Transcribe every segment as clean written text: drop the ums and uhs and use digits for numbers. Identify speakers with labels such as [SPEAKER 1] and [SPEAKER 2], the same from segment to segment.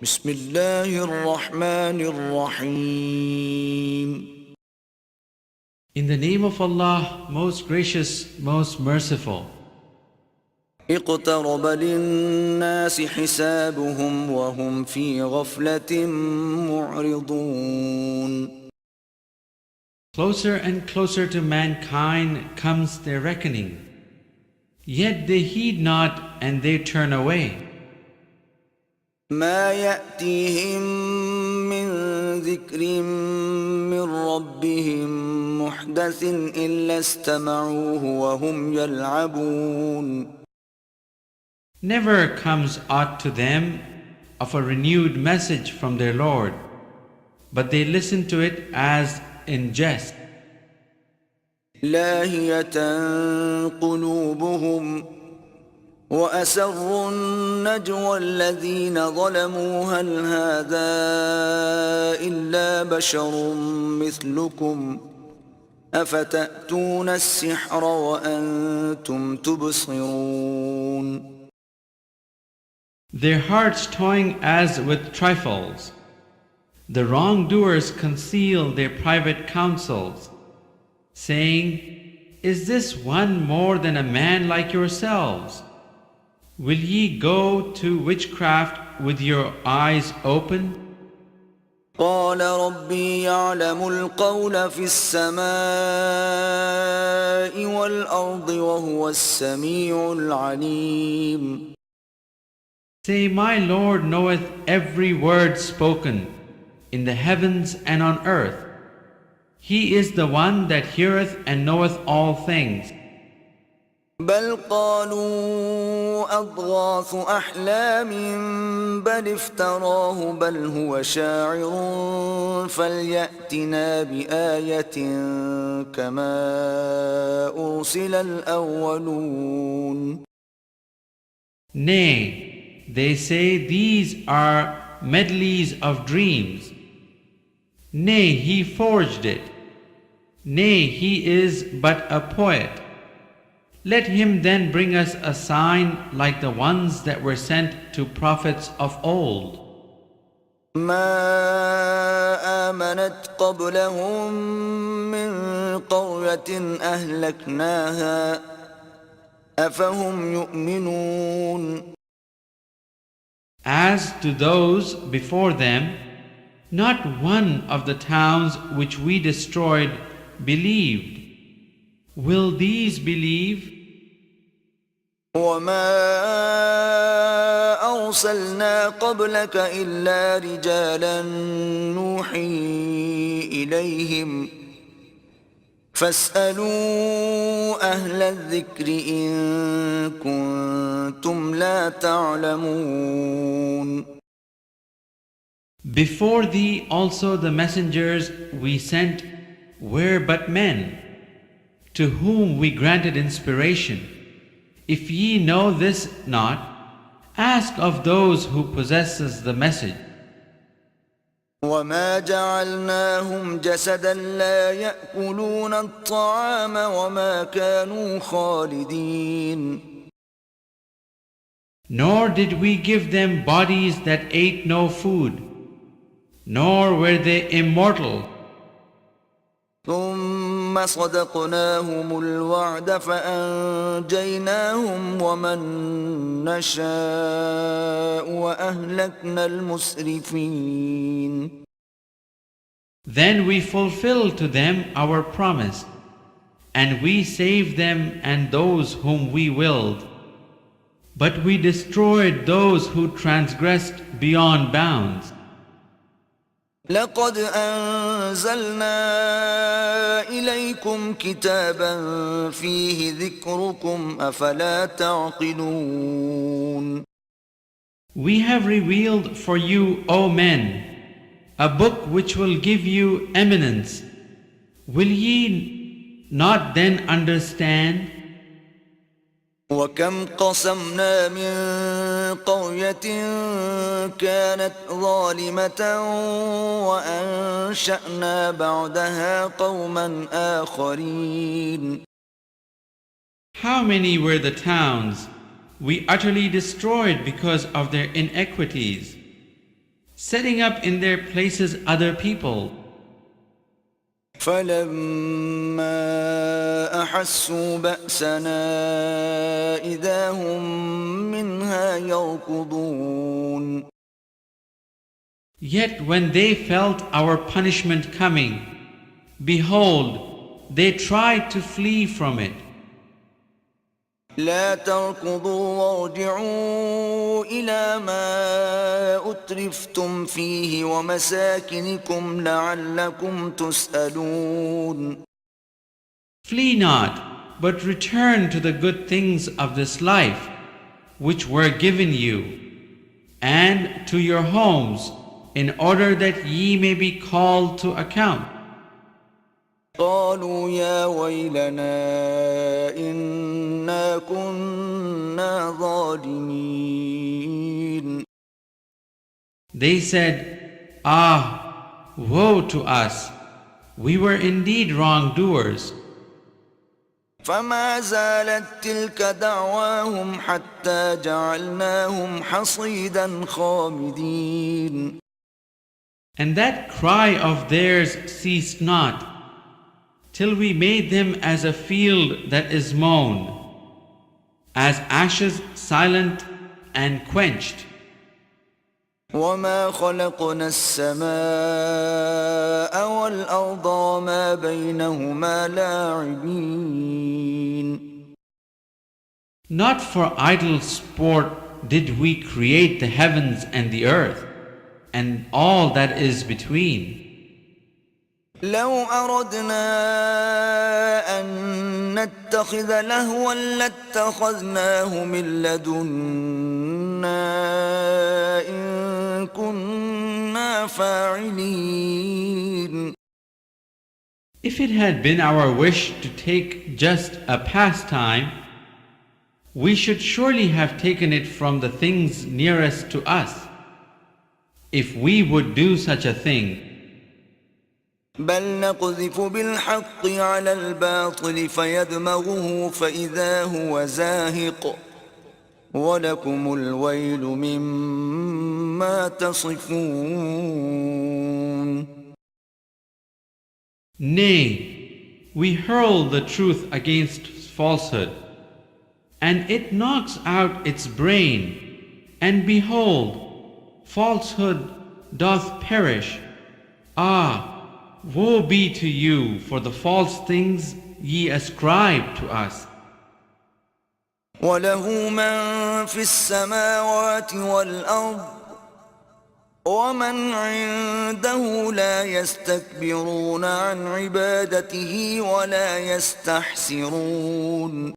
[SPEAKER 1] بسم الله الرحمن الرحيم.
[SPEAKER 2] In the name of Allah, most gracious, most merciful.
[SPEAKER 1] اقترب للناس حسابهم وهم في غفلة معرضون.
[SPEAKER 2] Closer and closer to mankind comes their reckoning. Yet they heed not and they turn away.
[SPEAKER 1] ما يأتيهم من ذكر من ربهم محدث إلا استمعوه وهم يلعبون.
[SPEAKER 2] Never comes aught to them of a renewed message from their Lord, but they listen to it as in jest.
[SPEAKER 1] لاهية قلوبهم وأسروا النجوى الذين ظلموا هل هذا إلا بشر مثلكم أفتأتون السحر وأنتم تبصرون.
[SPEAKER 2] Their hearts toying as with trifles. The wrongdoers conceal their private counsels, saying, "Is this one more than a man like yourselves? Will ye go to witchcraft with your eyes open?"
[SPEAKER 1] قال ربي يعلم القول في السماء والأرض وهو السميع العليم.
[SPEAKER 2] Say, "My Lord knoweth every word spoken in the heavens and on earth. He is the one that heareth and knoweth all things."
[SPEAKER 1] بل قالوا أضغاث أحلام بل افتراه بل هو شاعر فليأتنا بآية كما أرسل الأولون.
[SPEAKER 2] Nay, they say these are medleys of dreams. Nay, he forged it. Nay, he is but a poet. Let him then bring us a sign like the ones that were sent to prophets of old.
[SPEAKER 1] ما آمنت قبلهم من قرية أهلكناها أفهم يؤمنون.
[SPEAKER 2] As to those before them, not one of the towns which we destroyed believed. Will these believe?
[SPEAKER 1] وما أرسلنا قبلك إلا رجالا نوحي إليهم فاسألوا أهل الذكر إن كنتم لا تعلمون.
[SPEAKER 2] Before thee also the messengers we sent were but men, to whom we granted inspiration. If ye know this not, ask of those who possesses the message.
[SPEAKER 1] وما جعلناهم جسدا لا يأكلون الطعام وما كانوا خالدين.
[SPEAKER 2] Nor did we give them bodies that ate no food, nor were they immortal.
[SPEAKER 1] ثم صدقناهم الوعد فأنجيناهم ومن نشاء وأهلكنا المسرفين.
[SPEAKER 2] Then we fulfilled to them our promise, and we saved them and those whom we willed. But we destroyed those who transgressed beyond bounds.
[SPEAKER 1] لقد أنزلنا إليكم كتابا فيه ذكركم أفلا تعقلون.
[SPEAKER 2] We have revealed for you, O men, a book which will give you eminence. Will ye not then understand?
[SPEAKER 1] وكم قصمنا من قرية كانت ظالمة وأنشأنا بعدها قوما آخرين.
[SPEAKER 2] How many were the towns we utterly destroyed because of their iniquities? setting up in their places other people.
[SPEAKER 1] فلما أحسوا بأسنا إذا هم منها يركضون.
[SPEAKER 2] Yet when they felt our punishment coming, behold, they tried to flee from it.
[SPEAKER 1] لا تركضوا وارجعوا إلى ما أترفتم فيه ومساكنكم لعلكم تسألون.
[SPEAKER 2] Flee not, but return to the good things of this life, which were given you, and to your homes, in order that ye may be called to account.
[SPEAKER 1] قالوا يا ويلنا إنا كنا ظالمين.
[SPEAKER 2] They said, Ah, woe to us! We were indeed wrongdoers.
[SPEAKER 1] فما زالت تلك دعواهم حتى جعلناهم حصيدا خامدين.
[SPEAKER 2] And that cry of theirs ceased not, till we made them as a field that is mown, as ashes silent and quenched.
[SPEAKER 1] وما خلقنا السماء والأرض وما بينهما لاعبين.
[SPEAKER 2] Not for idle sport did we create the heavens and the earth, and all that is between.
[SPEAKER 1] لو أردنا أن نتخذ لهوا لاتخذناه من لدنا إن كنا فاعلين.
[SPEAKER 2] If it had been our wish to take just a pastime, we should surely have taken it from the things nearest to us, if we would do such a thing.
[SPEAKER 1] بل نقذف بالحق على الباطل فيدمغه فإذا هو زاهق ولكم الويل مما تصفون.
[SPEAKER 2] Nay, we hurl the truth against falsehood, and it knocks out its brain, and behold, falsehood doth perish. Ah, woe be to you for the false things ye ascribe to us.
[SPEAKER 1] وله من في السماوات والأرض ومن عنده لا يستكبرون عن عبادته ولا يستحسرون.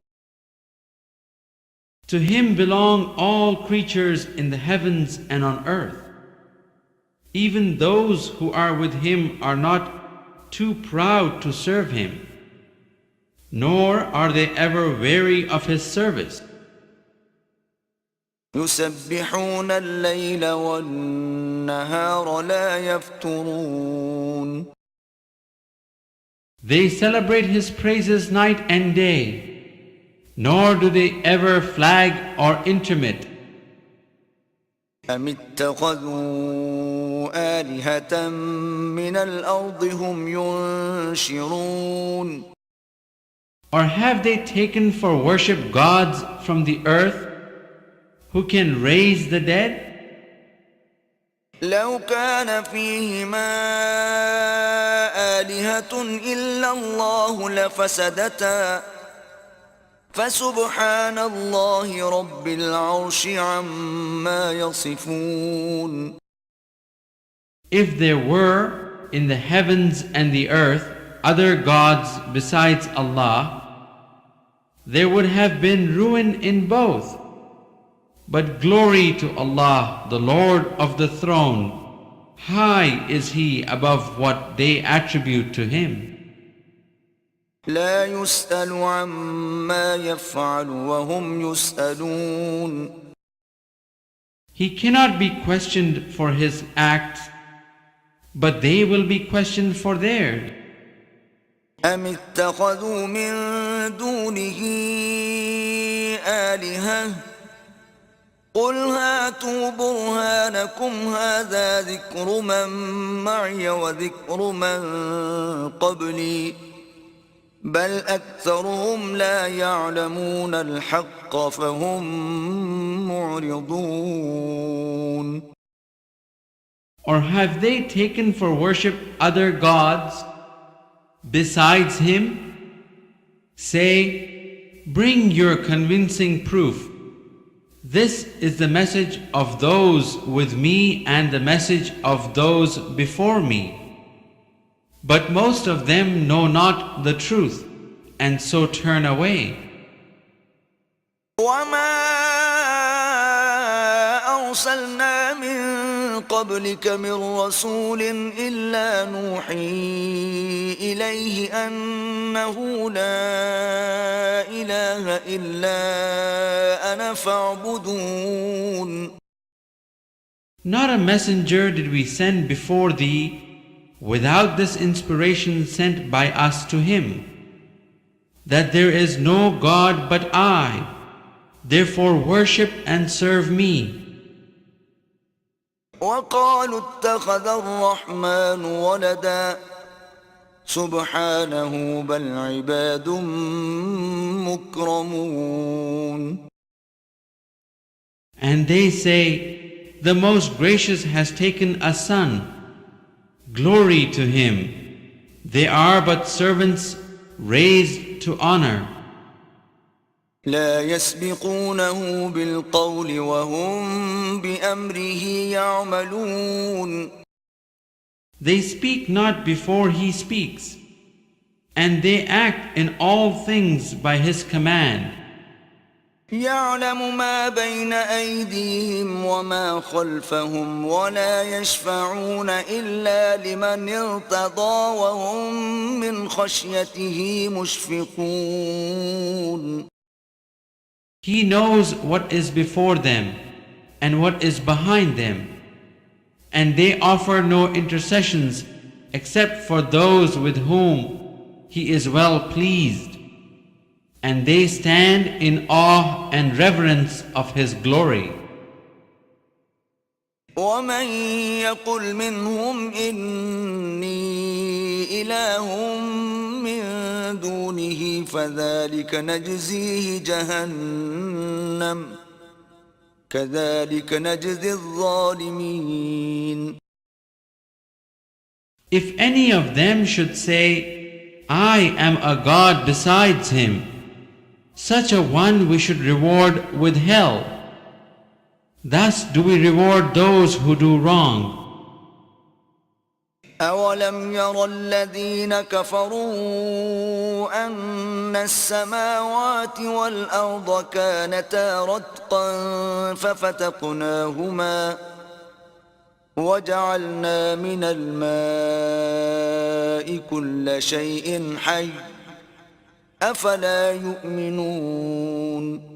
[SPEAKER 2] To him belong all creatures in the heavens and on earth. Even those who are with him are not too proud to serve him, nor are they ever weary of his service.
[SPEAKER 1] يسبحون الليل والنهار لا يفترون.
[SPEAKER 2] They celebrate his praises night and day, nor do they ever flag or intermit.
[SPEAKER 1] أم اتخذوا آلهة من الأرض هم ينشرون.
[SPEAKER 2] Or have they taken for worship gods from the earth who can raise the dead?
[SPEAKER 1] لو كان فيهما آلهة إلا الله لفسدتا فسبحان الله رب العرش عما يصفون.
[SPEAKER 2] If there were in the heavens and the earth other gods besides Allah, there would have been ruin in both. But glory to Allah, the Lord of the throne. High is He above what they attribute to Him.
[SPEAKER 1] لا يسأل عما يفعل وهم يسألون.
[SPEAKER 2] He cannot be questioned for His acts, but they will be questioned for theirs.
[SPEAKER 1] أم اتخذوا من دونه آلهة قل هاتوا برهانكم هذا ذكر من معي وذكر من قبلي بل أكثرهم لا يعلمون الحق فهم معرضون.
[SPEAKER 2] Or have they taken for worship other gods besides him? Say, bring your convincing proof. This is the message of those with me and the message of those before me. But most of them know not the truth, and so turn away.
[SPEAKER 1] وما أرسلنا من قبلك من رسول إلا نوحي إليه أنه لا إله إلا أنا فاعبدون.
[SPEAKER 2] Not a messenger did we send before thee without this inspiration sent by us to him, that there is no God but I, therefore worship and serve me.
[SPEAKER 1] وقالوا اتخذ الرحمن ولدا سبحانه بل عباد مكرمون.
[SPEAKER 2] And they say, the Most Gracious has taken a son. Glory to him. They are but servants raised to honor.
[SPEAKER 1] لا يسبقونه بالقول وهم بأمره يعملون.
[SPEAKER 2] They speak not before he speaks, and they act in all things by his command.
[SPEAKER 1] يعلم ما بين أيديهم وما خلفهم ولا يشفعون إلا لمن ارتضى وهم من خشيته مشفقون.
[SPEAKER 2] He knows what is before them and what is behind them, and they offer no intercessions except for those with whom he is well pleased, and they stand in awe and reverence of his glory.
[SPEAKER 1] ومن يقل منهم إني إله من دونه فذلك نجزيه جهنم كذلك نجزي الظالمين.
[SPEAKER 2] If any of them should say, I am a God besides him, such a one we should reward with hell. Thus do we reward those who do wrong.
[SPEAKER 1] أولم ير الذين كفروا أن السماوات والأرض كانتا رتقا ففتقناهما وجعلنا من الماء كل شيء حي أفلا يؤمنون.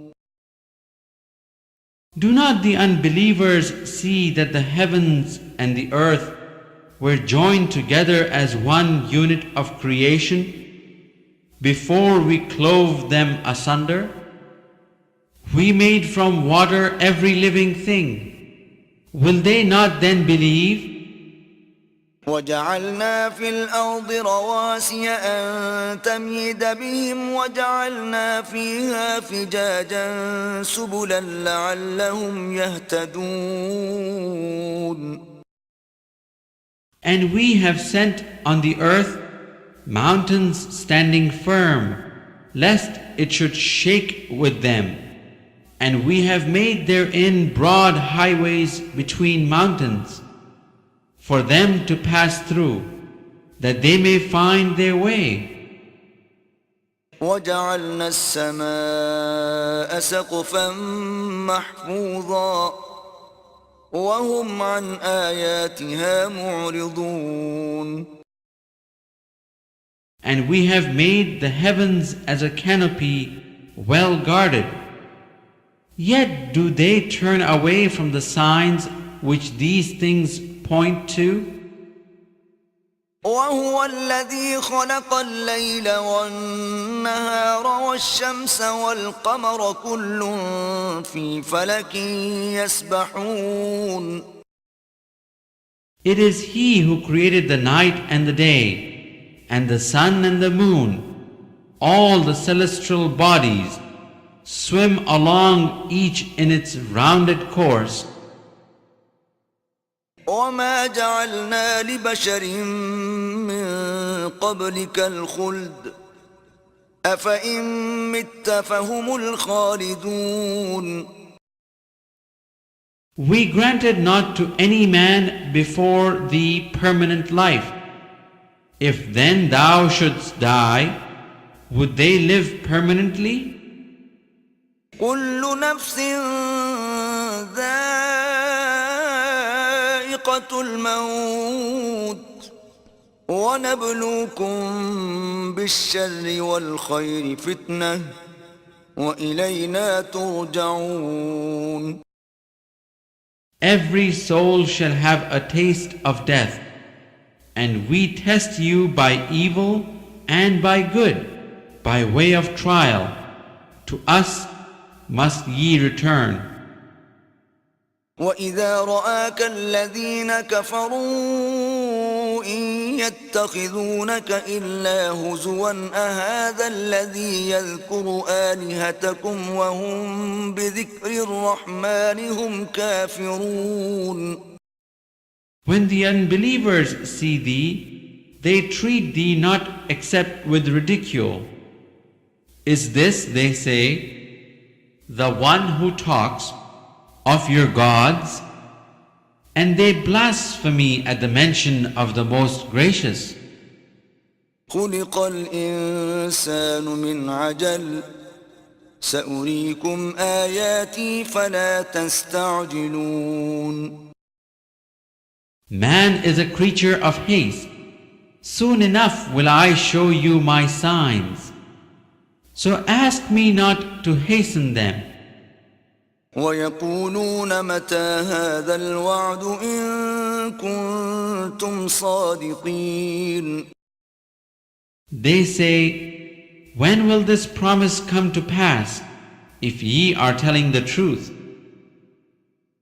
[SPEAKER 2] Do not the unbelievers see that the heavens and the earth were joined together as one unit of creation before we clove them asunder? We made from water every living thing. Will they not then believe?
[SPEAKER 1] وجعلنا في الأرض رواسي أن تميد بهم وجعلنا فيها فجاجا سبلا لعلهم يهتدون.
[SPEAKER 2] And we have sent on the earth mountains standing firm, lest it should shake with them. And we have made therein broad highways between mountains, for them to pass through, that they may find their way.
[SPEAKER 1] وجعلنا السماء سقفا محفوظا وهم عن آياتها معرضون.
[SPEAKER 2] And we have made the heavens as a canopy well guarded. Yet do they turn away from the signs which these things point to?
[SPEAKER 1] وهو الذي خلق الليل والنهار والشمس والقمر كل في فلك يسبحون.
[SPEAKER 2] It is He who created the night and the day, and the sun and the moon. All the celestial bodies swim along each in its rounded course.
[SPEAKER 1] وما جعلنا لبشر من قبلك الخلد أفإن مت فهم الخالدون.
[SPEAKER 2] We granted not to any man before thee permanent life. If then thou shouldst die, would they live permanently?
[SPEAKER 1] كل نفس ذائقة الموت ونبلوكم بالشر والخير فتنة وإلينا ترجعون.
[SPEAKER 2] Every soul shall have a taste of death, and we test you by evil and by good, by way of trial. To us must ye return.
[SPEAKER 1] وإذا رآك الذين كفروا إن يتخذونك إلا هزوا أهذا الذي يذكر آلهتكم وهم بذكر الرحمن هم كافرون.
[SPEAKER 2] When the unbelievers see thee, they treat thee not except with ridicule. Is this, they say, the one who talks of your gods? And they blaspheme at the mention of the Most Gracious.
[SPEAKER 1] خلق الإنسان من عجل سأريكم آياتي فلا تستعجلون.
[SPEAKER 2] Man is a creature of haste. Soon enough will I show you my signs. So ask me not to hasten them.
[SPEAKER 1] ويقولون متى هذا الوعد إن كنتم صادقين.
[SPEAKER 2] They say, when will this promise come to pass, if ye are telling the truth?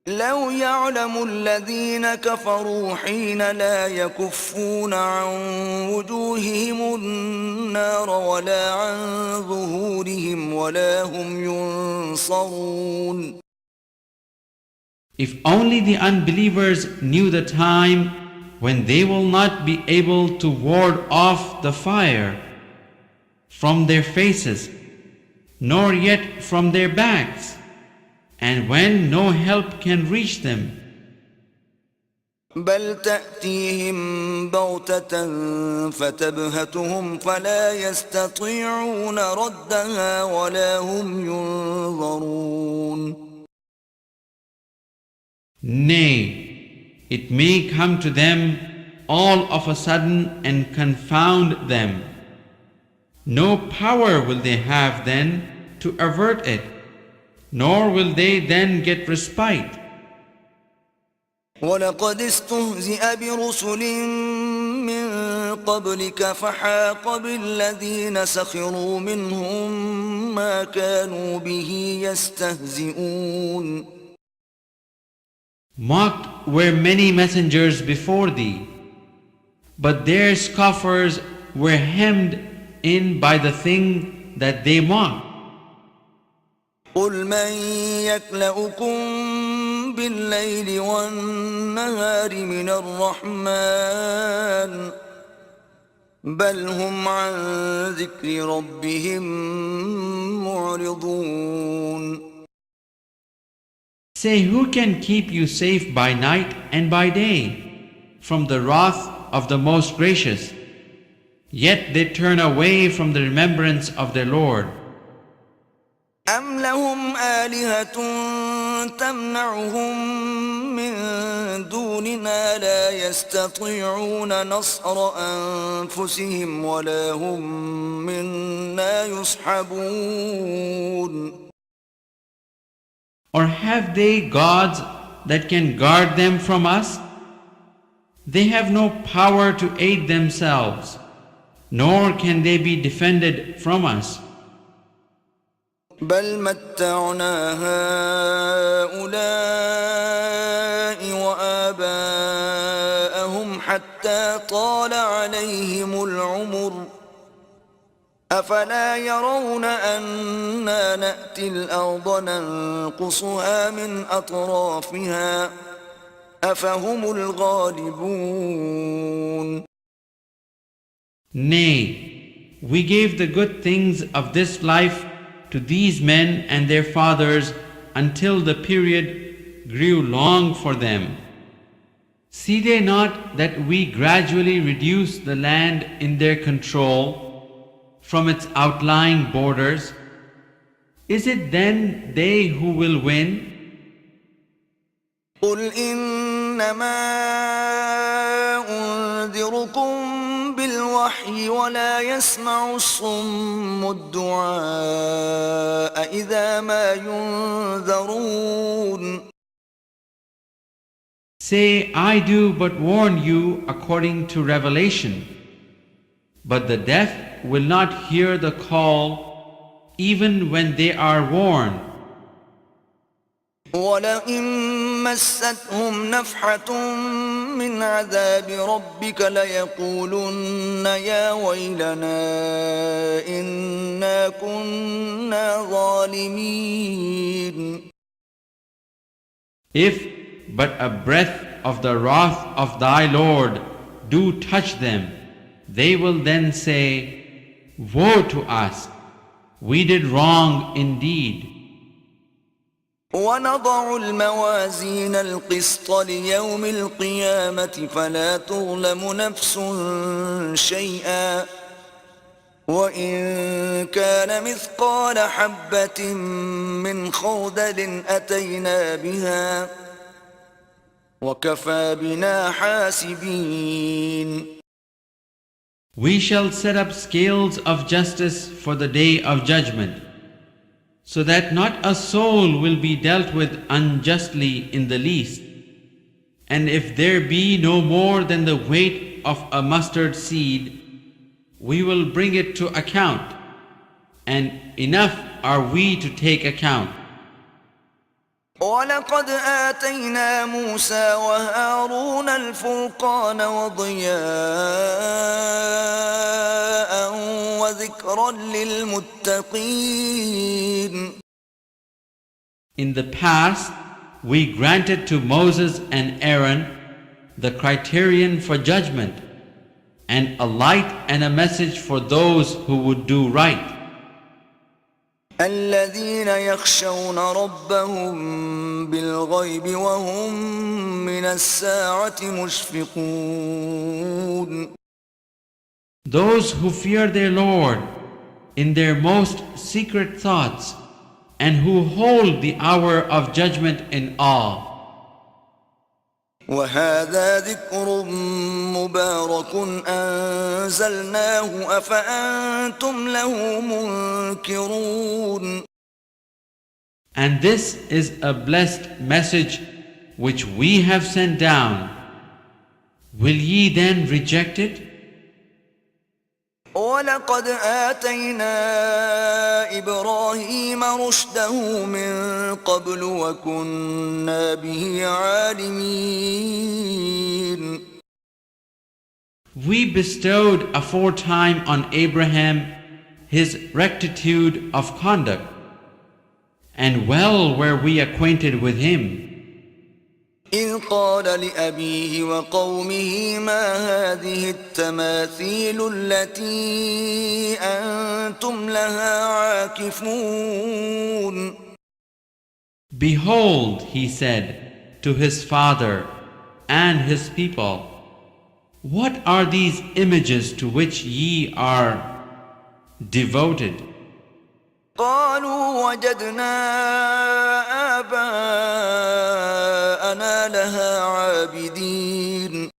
[SPEAKER 1] لو يعلم الذين كفروا حين لا يكفون عن وجوههم النار ولا عن ظهورهم ولا هم ينصرون.
[SPEAKER 2] If only the unbelievers knew the time when they will not be able to ward off the fire from their faces, nor yet from their backs, and when no help can reach them.
[SPEAKER 1] بل تأتيهم بغتة فتبهتهم فلا يستطيعون ردها ولا هم ينظرون.
[SPEAKER 2] Nay, it may come to them all of a sudden and confound them. No power will they have then to avert it, nor will they then get respite.
[SPEAKER 1] ولقد استهزئ برسل من قبلك فحاق بالذين سخروا منهم ما كانوا به يستهزئون.
[SPEAKER 2] Mocked were many messengers before thee, but their scoffers were hemmed in by the thing that they mocked.
[SPEAKER 1] قل من يكلؤكم بالليل والنهار من الرحمن بل هم عن ذكر ربهم معرضون.
[SPEAKER 2] Say, who can keep you safe by night and by day from the wrath of the Most Gracious? Yet they turn away from the remembrance of their Lord.
[SPEAKER 1] أم لهم آلهة تمنعهم من دوننا لا يستطيعون نصر أنفسهم ولا هم منا يصحبون.
[SPEAKER 2] Or have they gods that can guard them from us? They have no power to aid themselves, nor can they be defended from us.
[SPEAKER 1] بل متعنا هؤلاء وآباءهم حتى طال عليهم العمر أفلا يرون أنا نأتي الأرض ننقصها من أطرافها أفهم الغالبون.
[SPEAKER 2] Nay, we gave the good things of this life to these men and their fathers until the period grew long for them. See they not that we gradually reduce the land in their control from its outlying borders? Is it then they who will win?
[SPEAKER 1] قل إنما أنذركم بالوحي ولا يسمع الصم الدعاء إذا ما ينذرون.
[SPEAKER 2] Say, I do but warn you according to revelation, but the deaf will not hear the call even when they are warned.
[SPEAKER 1] ولئن مستهم نفحة من عذاب ربك ليقولن يا ويلنا إنا كنا ظالمين.
[SPEAKER 2] If but a breath of the wrath of thy Lord do touch them, they will then say, Woe to us! We did wrong indeed.
[SPEAKER 1] ونضع الموازين القسط ليوم القيامة فلا تظلم نفس شيئا وإن كان مثقال حبة من خردل أتينا بها وكفى بنا حاسبين.
[SPEAKER 2] We shall set up scales of justice for the day of judgment, so that not a soul will be dealt with unjustly in the least. And if there be no more than the weight of a mustard seed, we will bring it to account, and enough are we to take account.
[SPEAKER 1] ولقد آتينا موسى وهارون الفرقان وضياء وذكرا للمتقين.
[SPEAKER 2] In the past, we granted to Moses and Aaron the criterion for judgment, and a light and a message for those who would do right.
[SPEAKER 1] الذين يخشون ربهم بالغيب وهم من الساعة مشفقون.
[SPEAKER 2] Those who fear their Lord in their most secret thoughts and who hold the hour of judgment in awe.
[SPEAKER 1] وهذا ذكر مبارك أنزلناه أفأنتم له منكرون.
[SPEAKER 2] And this is a blessed message which we have sent down. Will ye then reject it?
[SPEAKER 1] ولقد آتينا إبراهيم رشده من قبل وكنا به عالمين.
[SPEAKER 2] We bestowed aforetime on Abraham his rectitude of conduct, and well were we acquainted with him.
[SPEAKER 1] إذ قال لأبيه وقومه ما هذه التماثيل التي أنتم لها عاكفون.
[SPEAKER 2] Behold, he said to his father and his people, what are these images to which ye are devoted?
[SPEAKER 1] قالوا وجدنا آباءنا لها عابدين.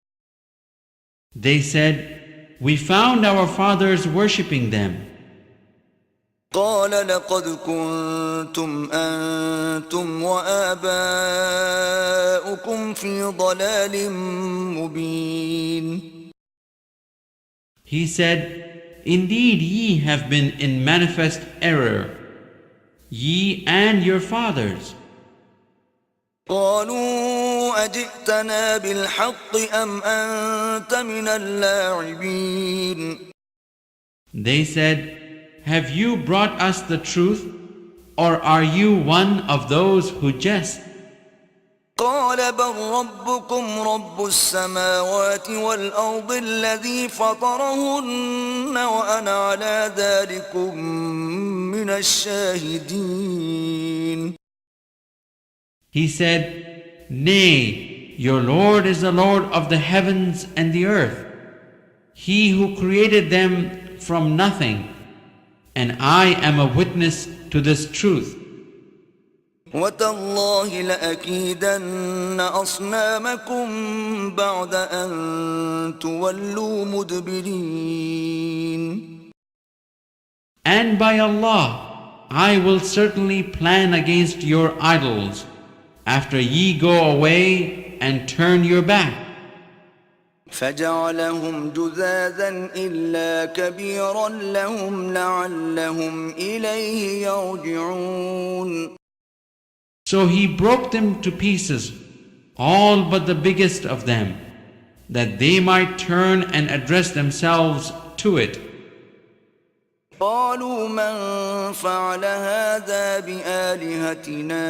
[SPEAKER 2] They said, we found our fathers worshipping them.
[SPEAKER 1] قال لقد كنتم أنتم وآباؤكم إنكم في ضلال مبين.
[SPEAKER 2] He said, Indeed ye have been in manifest error, ye and your fathers.
[SPEAKER 1] قالوا أجئتنا بالحق أم أنت من اللاعبين.
[SPEAKER 2] They said, Have you brought us the truth, or are you one of those who jest?
[SPEAKER 1] قال بل ربكم رب السماوات والأرض الذي فطرهن وأنا على ذلكم من الشاهدين.
[SPEAKER 2] He said, Nay, your Lord is the Lord of the heavens and the earth, He who created them from nothing, and I am a witness to this truth.
[SPEAKER 1] وتالله لأكيدن أصنامكم بعد أن تولوا مدبرين.
[SPEAKER 2] And by Allah, I will certainly plan against your idols after ye go away and turn your back.
[SPEAKER 1] فجعلهم جذاذا إلا كبيرا لهم لعلهم إليه يرجعون.
[SPEAKER 2] So he broke them to pieces, all but the biggest of them, that they might turn and address themselves to it.
[SPEAKER 1] قالوا من فعل هذا بآلهتنا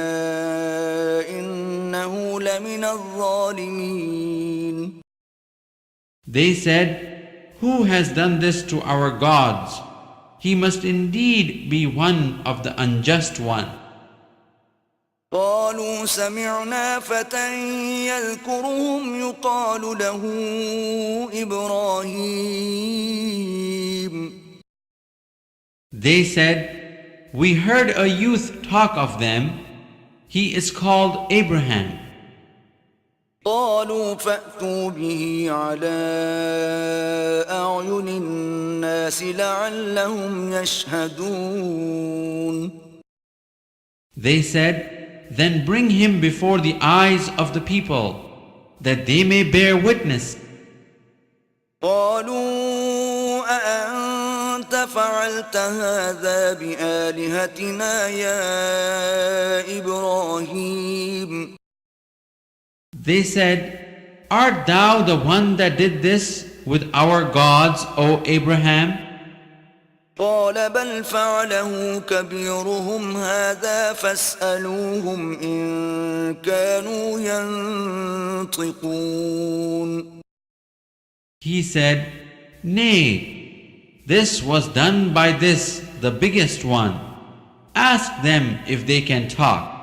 [SPEAKER 1] إنه لمن الظالمين.
[SPEAKER 2] They said, Who has done this to our gods? He must indeed be one of the unjust one.
[SPEAKER 1] قالوا سمعنا فتى يذكرهم يقال له إبراهيم.
[SPEAKER 2] They said, We heard a youth talk of them. He is called Abraham.
[SPEAKER 1] قالوا فأتوا به على أعين الناس لعلهم يشهدون.
[SPEAKER 2] They said, Then bring him before the eyes of the people, that they may bear witness.
[SPEAKER 1] قالوا أأنت فعلت هذا بآلهتنا يا إبراهيم.
[SPEAKER 2] They said, Art thou the one that did this with our gods, O Abraham?
[SPEAKER 1] قال بل فعله كبيرهم هذا فاسألوهم إن كانوا ينطقون.
[SPEAKER 2] He said, Nay, this was done by this, the biggest one. Ask them if they can talk.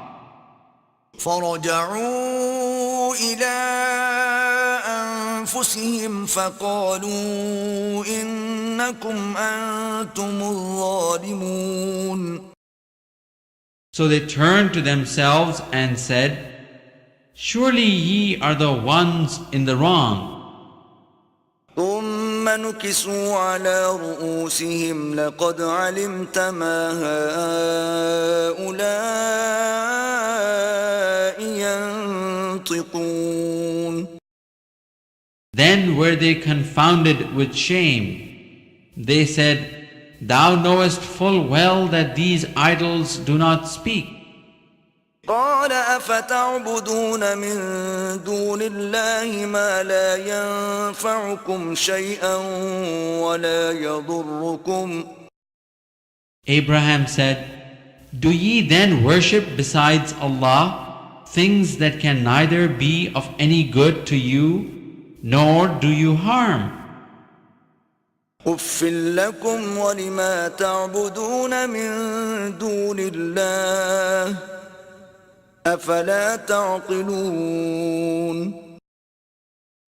[SPEAKER 1] فرجعوا إلى أنفسهم فقالوا إنكم أنتم الظالمون.
[SPEAKER 2] So they turned to themselves and said, Surely ye are the ones in the wrong.
[SPEAKER 1] ثم نكسوا على رؤوسهم لقد علمت ما هؤلاء ينطقون.
[SPEAKER 2] Then were they confounded with shame. They said, Thou knowest full well that these idols do not speak.
[SPEAKER 1] قال أفتعبدون من دون الله ما لا ينفعكم شيئا ولا يضركم.
[SPEAKER 2] Abraham said, Do ye then worship besides Allah things that can neither be of any good to you, nor do you harm?
[SPEAKER 1] أف لكم ولما تعبدون من دون الله أفلا تعقلون.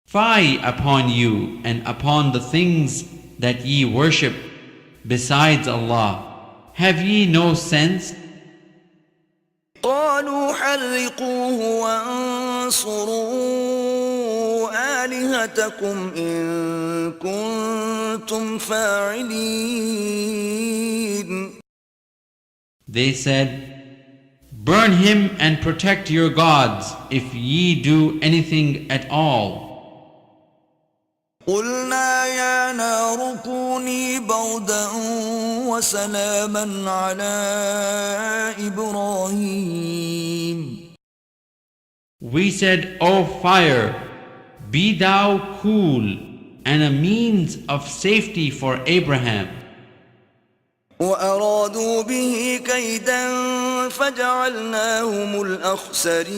[SPEAKER 2] Fie upon you and upon the things that ye worship besides Allah. Have ye no sense?
[SPEAKER 1] قالوا حرقوه وانصروا آلهتكم إن كنتم فاعلين.
[SPEAKER 2] They said, Burn him and protect your gods if ye do anything at all.
[SPEAKER 1] قلنا يا نار كوني بردا وسلاما على إبراهيم.
[SPEAKER 2] We said, O fire, be thou cool and a means of safety for Abraham.
[SPEAKER 1] وأرادوا به كيدا فجعلناهم الأخسرين.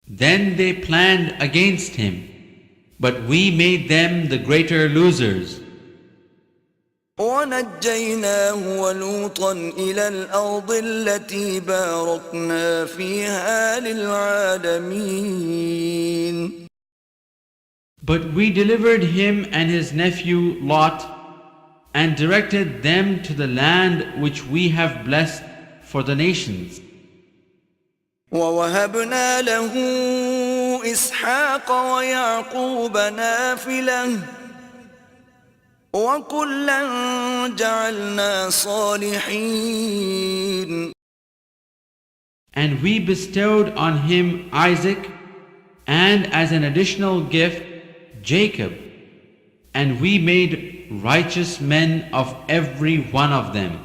[SPEAKER 2] Then they planned against him, but we made them the greater losers.
[SPEAKER 1] ونجيناه ولوطا إلى الأرض التي باركنا فيها للعالمين.
[SPEAKER 2] But we delivered him and his nephew Lot and directed them to the land which we have blessed for the nations.
[SPEAKER 1] ووهبنا له إسحاق ويعقوب نافلة وكلا جعلنا صالحين.
[SPEAKER 2] And we bestowed on him Isaac and as an additional gift Jacob, and we made righteous men of every one of them.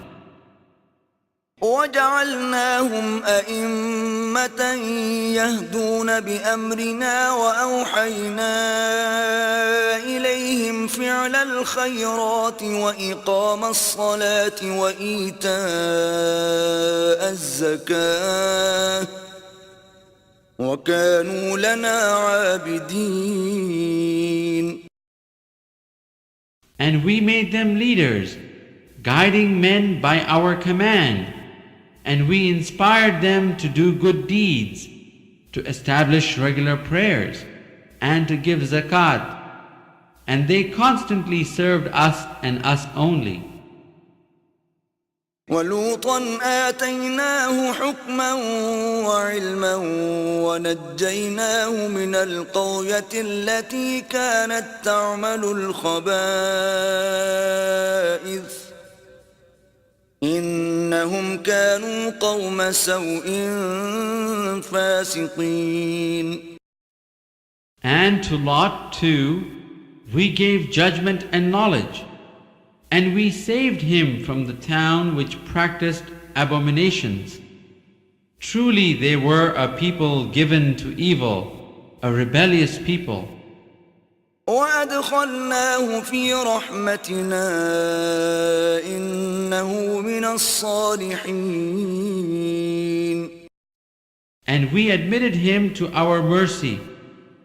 [SPEAKER 1] وجعلناهم أئمة يهدون بأمرنا وأوحينا إليهم فعل الخيرات وإقام الصلاة وإيتاء الزكاة وكانوا لنا عابدين.
[SPEAKER 2] And we made them leaders, guiding men by our command, and we inspired them to do good deeds, to establish regular prayers, and to give zakat, and they constantly served us and us only.
[SPEAKER 1] ولوطا آتيناه حكما وعلما ونجيناه من القرية التي كانت تعمل الخبائث إنهم كانوا قوم سوء فاسقين.
[SPEAKER 2] And to Lot too we gave judgment and knowledge, and we saved him from the town which practiced abominations. Truly they were a people given to evil, a rebellious people.
[SPEAKER 1] وأدخلناه في رحمتنا إنه من الصالحين.
[SPEAKER 2] And we admitted him to our mercy,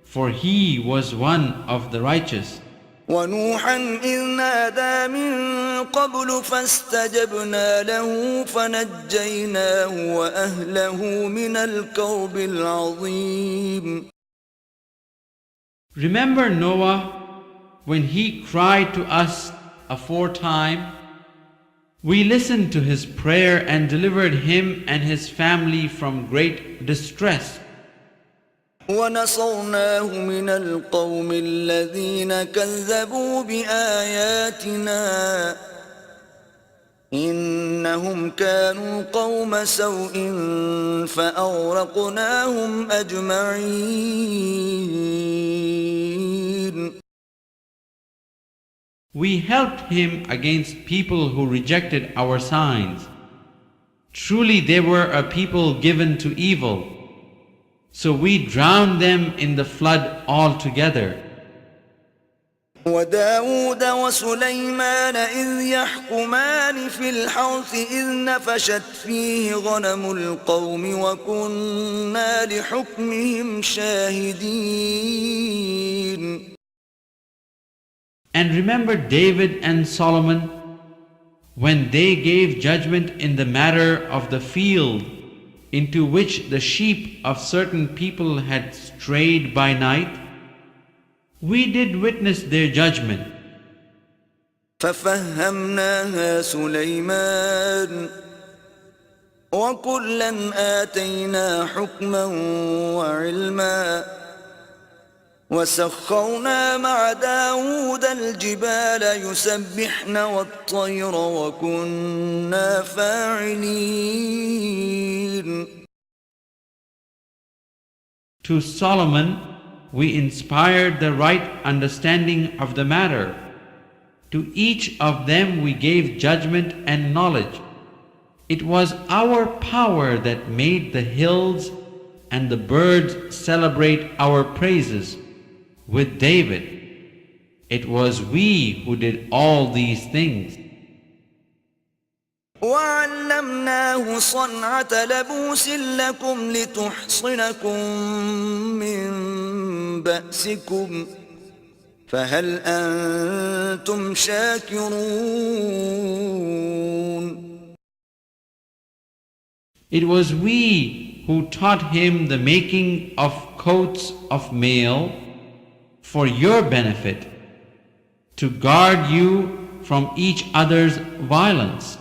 [SPEAKER 2] for he was one of the righteous.
[SPEAKER 1] ونوحا إذ نادى من قبل فاستجبنا له فنجيناه وأهله من الكرب العظيم.
[SPEAKER 2] Remember Noah when he cried to us aforetime? We listened to his prayer and delivered him and his family from great distress.
[SPEAKER 1] ونصرناه من القوم الذين كذبوا بآياتنا إنهم كانوا قوم سوء فأغرقناهم أجمعين.
[SPEAKER 2] We helped him against people who rejected our signs. Truly they were a people given to evil, so we drowned them in the flood altogether.
[SPEAKER 1] وداود وسليمان إذ يحكمان في الحرث إذ نفشت فيه غنم القوم وكنا لحكمهم شاهدين.
[SPEAKER 2] And remember David and Solomon when they gave judgment in the matter of the field into which the sheep of certain people had strayed by night. We did witness their judgment.
[SPEAKER 1] ففهمناها سليمان وكلا آتينا حكما وعلما وسخرنا مع داود الجبال يسبحن والطير وكنا فاعلين.
[SPEAKER 2] To Solomon we inspired the right understanding of the matter. To each of them we gave judgment and knowledge. It was our power that made the hills and the birds celebrate our praises. With David, it was we who did all these things.
[SPEAKER 1] وعلمناه صنعة لبوس لكم لتحصنكم من بأسكم فهل أنتم شاكرون.
[SPEAKER 2] It was we who taught him the making of coats of mail for your benefit, to guard you from each other's violence.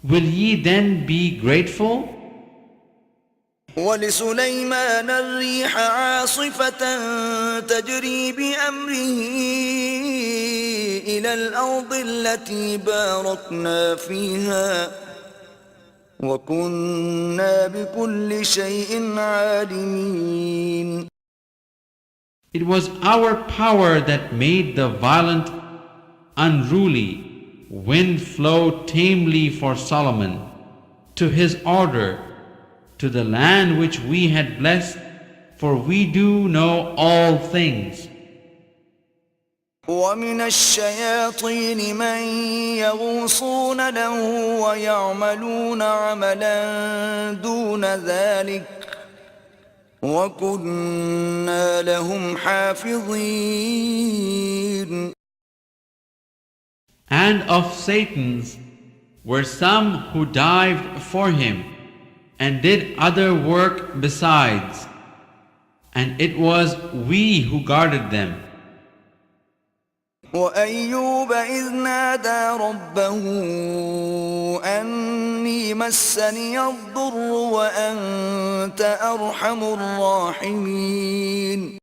[SPEAKER 2] Will ye then be grateful?
[SPEAKER 1] ولسليمان الريح عاصفة تجري بأمره إلى الأرض التي باركنا فيها وكنا بكل شيء عالمين.
[SPEAKER 2] It was our power that made the violent, unruly wind flow tamely for Solomon, to his order, to the land which we had blessed, for we do know all things.
[SPEAKER 1] ومن الشياطين من يغوصون له ويعملون عملا دون ذلك وكنا لهم حافظين.
[SPEAKER 2] And of Satan's were some who dived for him and did other work besides, and it was we who guarded them.
[SPEAKER 1] وأيوب إذ نادى ربه أني مسني الضر وأنت أرحم الراحمين.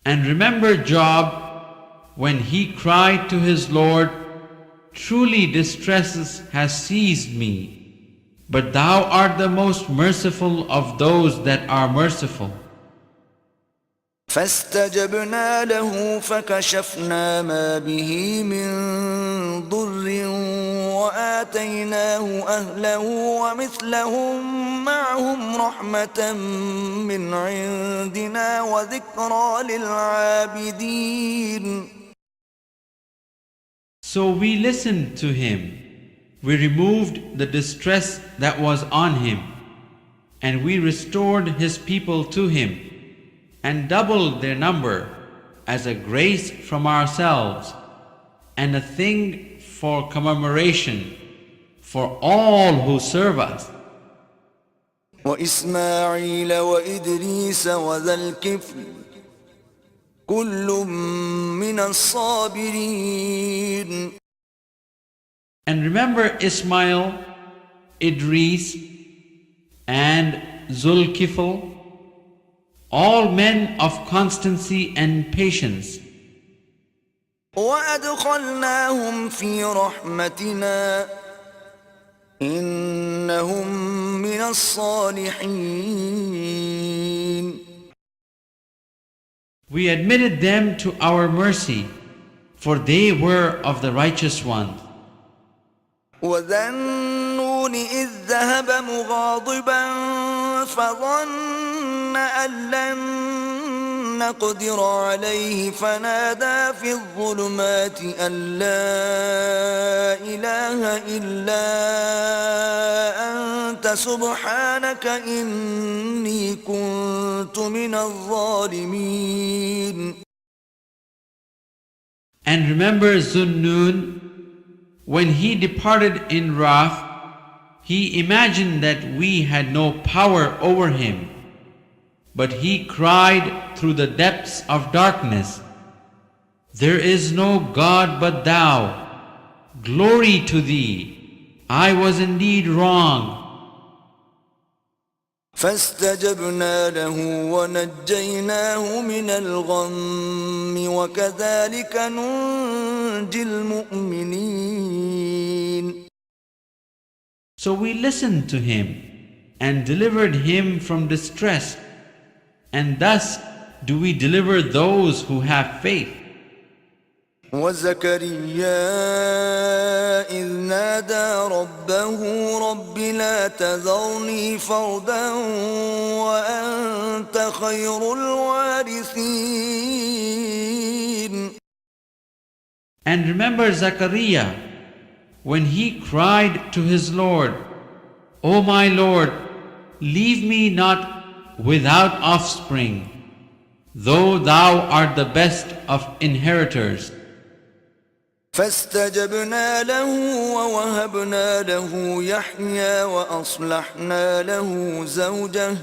[SPEAKER 2] And remember Job when he cried to his Lord, truly distress has seized me, but thou art the most merciful of those that are merciful.
[SPEAKER 1] فاستجبنا له فكشفنا ما به من ضر وآتيناه أهله ومثلهم معهم رحمة من عندنا وذكرى للعابدين.
[SPEAKER 2] So we listened to him. We removed the distress that was on him, and we restored his people to him, and doubled their number as a grace from ourselves, and a thing for commemoration for all who serve us.
[SPEAKER 1] وإسماعيل وإدريس وذا الكفل كل من الصابرين.
[SPEAKER 2] And remember Ismail, Idris, and Zulkifl, all men of constancy and patience.
[SPEAKER 1] وأدخلناهم في رحمتنا إنهم من الصالحين.
[SPEAKER 2] We admitted them to our mercy, for they were of the righteous ones.
[SPEAKER 1] وذا النون إذ ذهب مغاضبا فظن أن لن نقدر عليه فنادى في الظلمات أن لا إله إلا أنت سبحانك إني كنت من الظالمين.
[SPEAKER 2] And remember Zunnun, when he departed in wrath, he imagined that we had no power over him. But he cried through the depths of darkness, there is no God but thou. Glory to thee. I was indeed wrong.
[SPEAKER 1] فاستجبنا له ونجيناه من الغم وكذلك ننجي المؤمنين.
[SPEAKER 2] So we listened to him and delivered him from distress, and thus do we deliver those who have faith.
[SPEAKER 1] وزكريا إذ نادى ربه رب لا تذرني فردا وأنت خير الوارثين.
[SPEAKER 2] And remember Zachariah when he cried to his Lord, O my Lord, leave me not without offspring, though thou art the best of inheritors.
[SPEAKER 1] فاستجبنا له ووهبنا له يحيى وأصلحنا له زوجه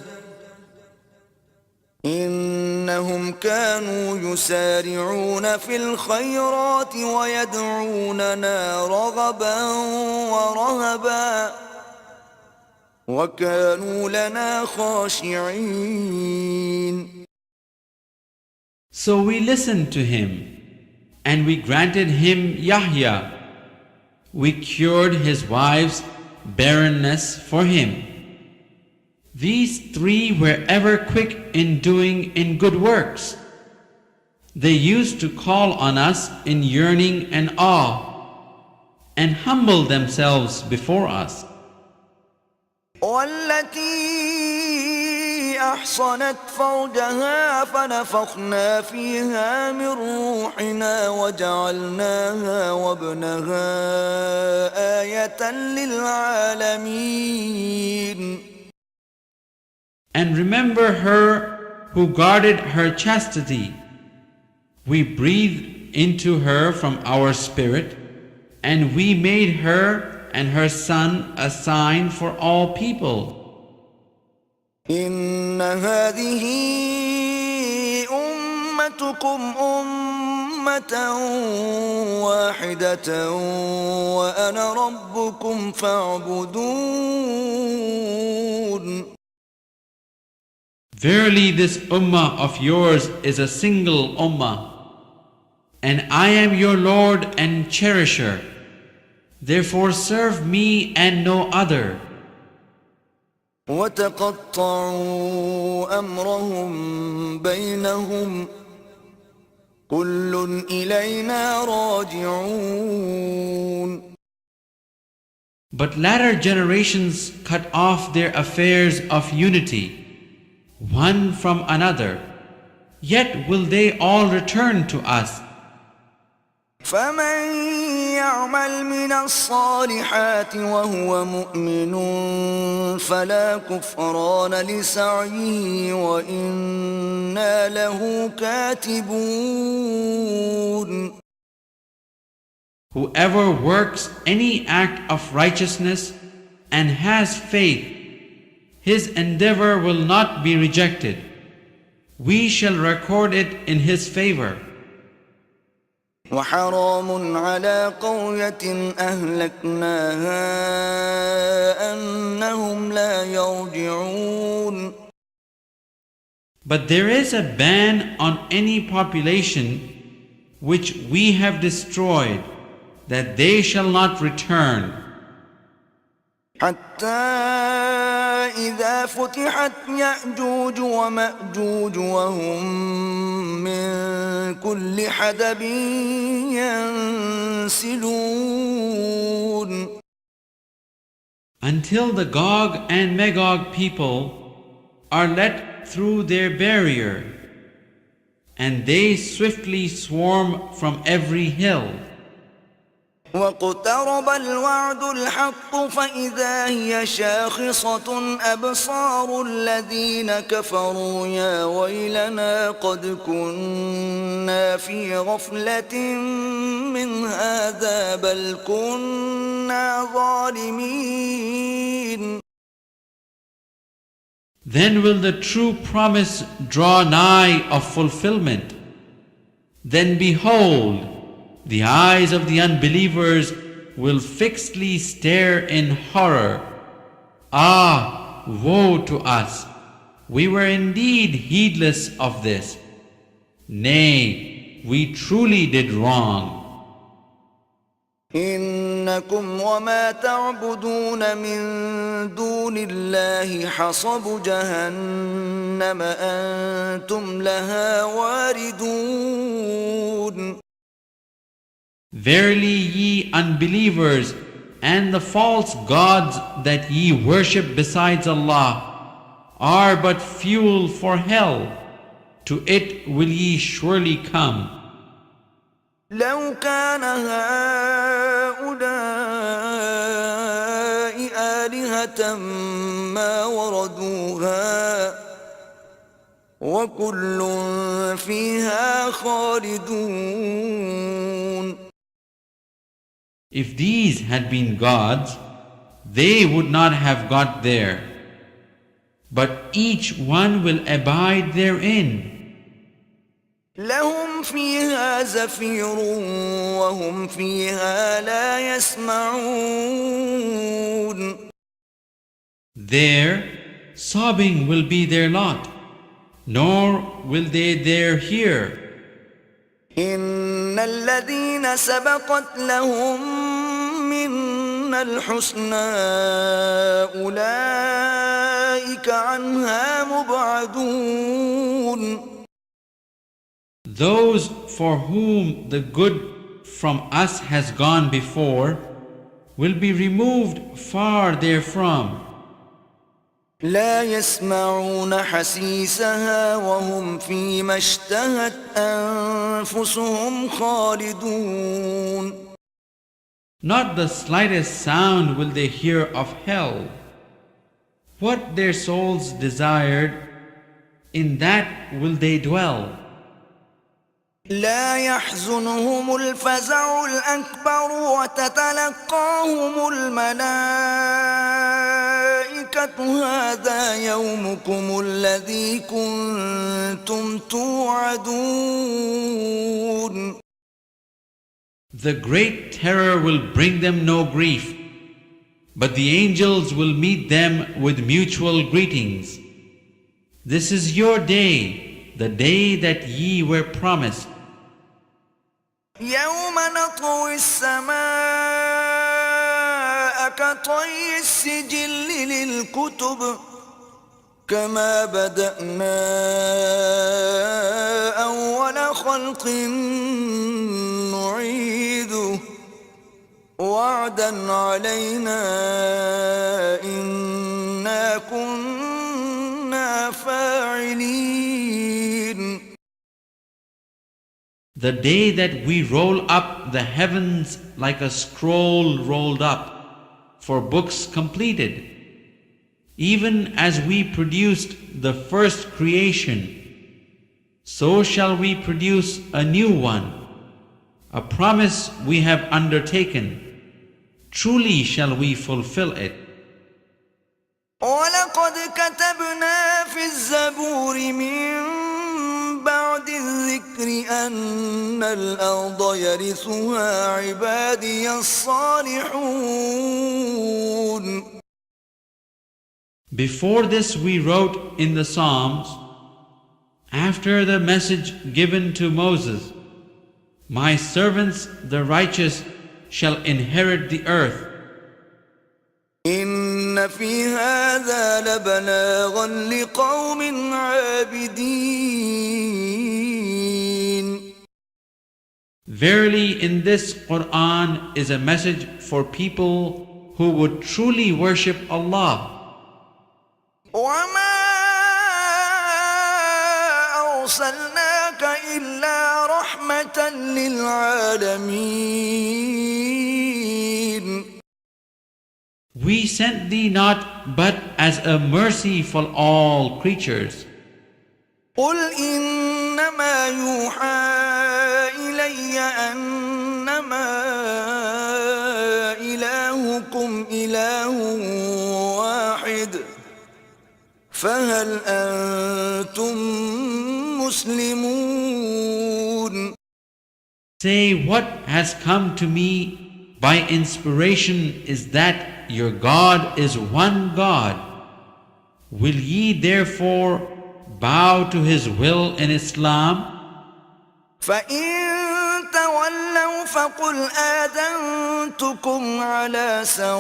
[SPEAKER 1] إنهم كانوا يسارعون في الخيرات ويدعوننا رغبا ورهبا وكانوا لنا خاشعين.
[SPEAKER 2] So we listened to him, and we granted him Yahya. We cured his wife's barrenness for him. These three were ever quick in doing in good works. They used to call on us in yearning and awe, and humble themselves before us.
[SPEAKER 1] والتي أحصنت فرجها فنفخنا فيها من روحنا وجعلناها وابنها آية للعالمين.
[SPEAKER 2] And remember her who guarded her chastity. We breathed into her from our spirit, and we made her and her son a sign for all people.
[SPEAKER 1] إن هذه أمتكم أمة واحدة وأنا ربكم فاعبدون.
[SPEAKER 2] Verily this ummah of yours is a single ummah, and I am your Lord and cherisher. Therefore serve me and no other.
[SPEAKER 1] وتقطعوا أمرهم بينهم كل إلينا راجعون.
[SPEAKER 2] But latter generations cut off their affairs of unity, one from another, yet will they all return to us.
[SPEAKER 1] فمن يعمل من الصالحات وهو مؤمن فلا كفران لسعيه وإنا له كاتبون.
[SPEAKER 2] Whoever works any act of righteousness and has faith, his endeavor will not be rejected. We shall record it in his favor.
[SPEAKER 1] وحرام على قرية أهلكناها أنهم لا يرجعون.
[SPEAKER 2] But there is a ban on any population which we have destroyed, that they shall not return.
[SPEAKER 1] حتى إذا فتحت يأجوج ومأجوج وهم من كل حدب ينسلون.
[SPEAKER 2] Until the Gog and Magog people are let through their barrier, and they swiftly swarm from every hill.
[SPEAKER 1] واقترب الوعد الحق فإذا هي شاخصة أبصار الذين كفروا يا ويلنا قد كنا في غفلة من هذا بل كنا ظالمين.
[SPEAKER 2] Then will the true promise draw nigh of fulfillment. Then behold, the eyes of the unbelievers will fixedly stare in horror. Ah, woe to us! We were indeed heedless of this. Nay, we truly did wrong.
[SPEAKER 1] إنكم وما تعبدون من دون الله حصب جهنم أنتم لها واردون.
[SPEAKER 2] Verily ye unbelievers and the false gods that ye worship besides Allah are but fuel for hell. To it will ye surely come.
[SPEAKER 1] لو كان هؤلاء آلهة ما وردوها وكل فيها خالدون.
[SPEAKER 2] If these had been gods, they would not have got there. But each one will abide therein.
[SPEAKER 1] لهم فيها زفير وهم فيها لا يسمعون.
[SPEAKER 2] There, sobbing will be their lot, nor will they there hear.
[SPEAKER 1] إن الذين سبقت لهم منا الحسنى أولئك عنها مبعدون.
[SPEAKER 2] Those for whom the good from us has gone before will be removed far therefrom.
[SPEAKER 1] لا يسمعون حسيسها وهم فيما اشتهت أنفسهم خالدون.
[SPEAKER 2] Not the slightest sound will they hear of hell. What their souls desired, in that will they dwell.
[SPEAKER 1] لا يحزنهم الفزع الأكبر وتتلقاهم الملائكة هذا يومكم الذي كنتم توعدون.
[SPEAKER 2] The great terror will bring them no grief, but the angels will meet them with mutual greetings. This is your day, the day that ye were promised.
[SPEAKER 1] يوم نطوي السماء كطي السجل للكتب كما بدأنا أول خلق نعيده وعدا علينا إنا كنا فاعلين.
[SPEAKER 2] The day that we roll up the heavens like a scroll rolled up, for books completed, even as we produced the first creation, so shall we produce a new one, a promise we have undertaken. Truly shall we fulfill it.
[SPEAKER 1] ولقد كتبنا في الزبور من بعد الذكر أن الأرض يرثها عبادي الصالحون.
[SPEAKER 2] Before this we wrote in the Psalms, after the message given to Moses, my servants the righteous shall inherit the earth.
[SPEAKER 1] إن في هذا لبلاغا لقوم عابدين.
[SPEAKER 2] Verily in this Quran is a message for people who would truly worship Allah.
[SPEAKER 1] وما أرسلناك إلا رحمة للعالمين.
[SPEAKER 2] We sent thee not but as a mercy for all creatures.
[SPEAKER 1] قل إنما يوحى إلي أنما إلهكم إله واحد فهل أنتم مسلمون.
[SPEAKER 2] Say, what has come to me by inspiration is that your God is one God. Will ye therefore bow to his will in Islam?
[SPEAKER 1] فإن تولوا فقل آذنتكم على سواء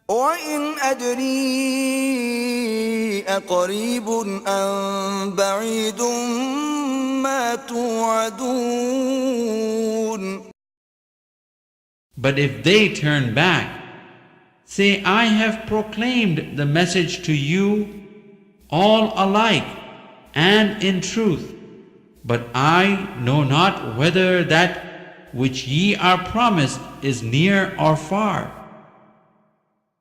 [SPEAKER 1] وإن أدري أقريب أم بعيد ما توعدون.
[SPEAKER 2] But if they turn back, say, I have proclaimed the message to you all alike and in truth, but I know not whether that which ye are promised is near or far.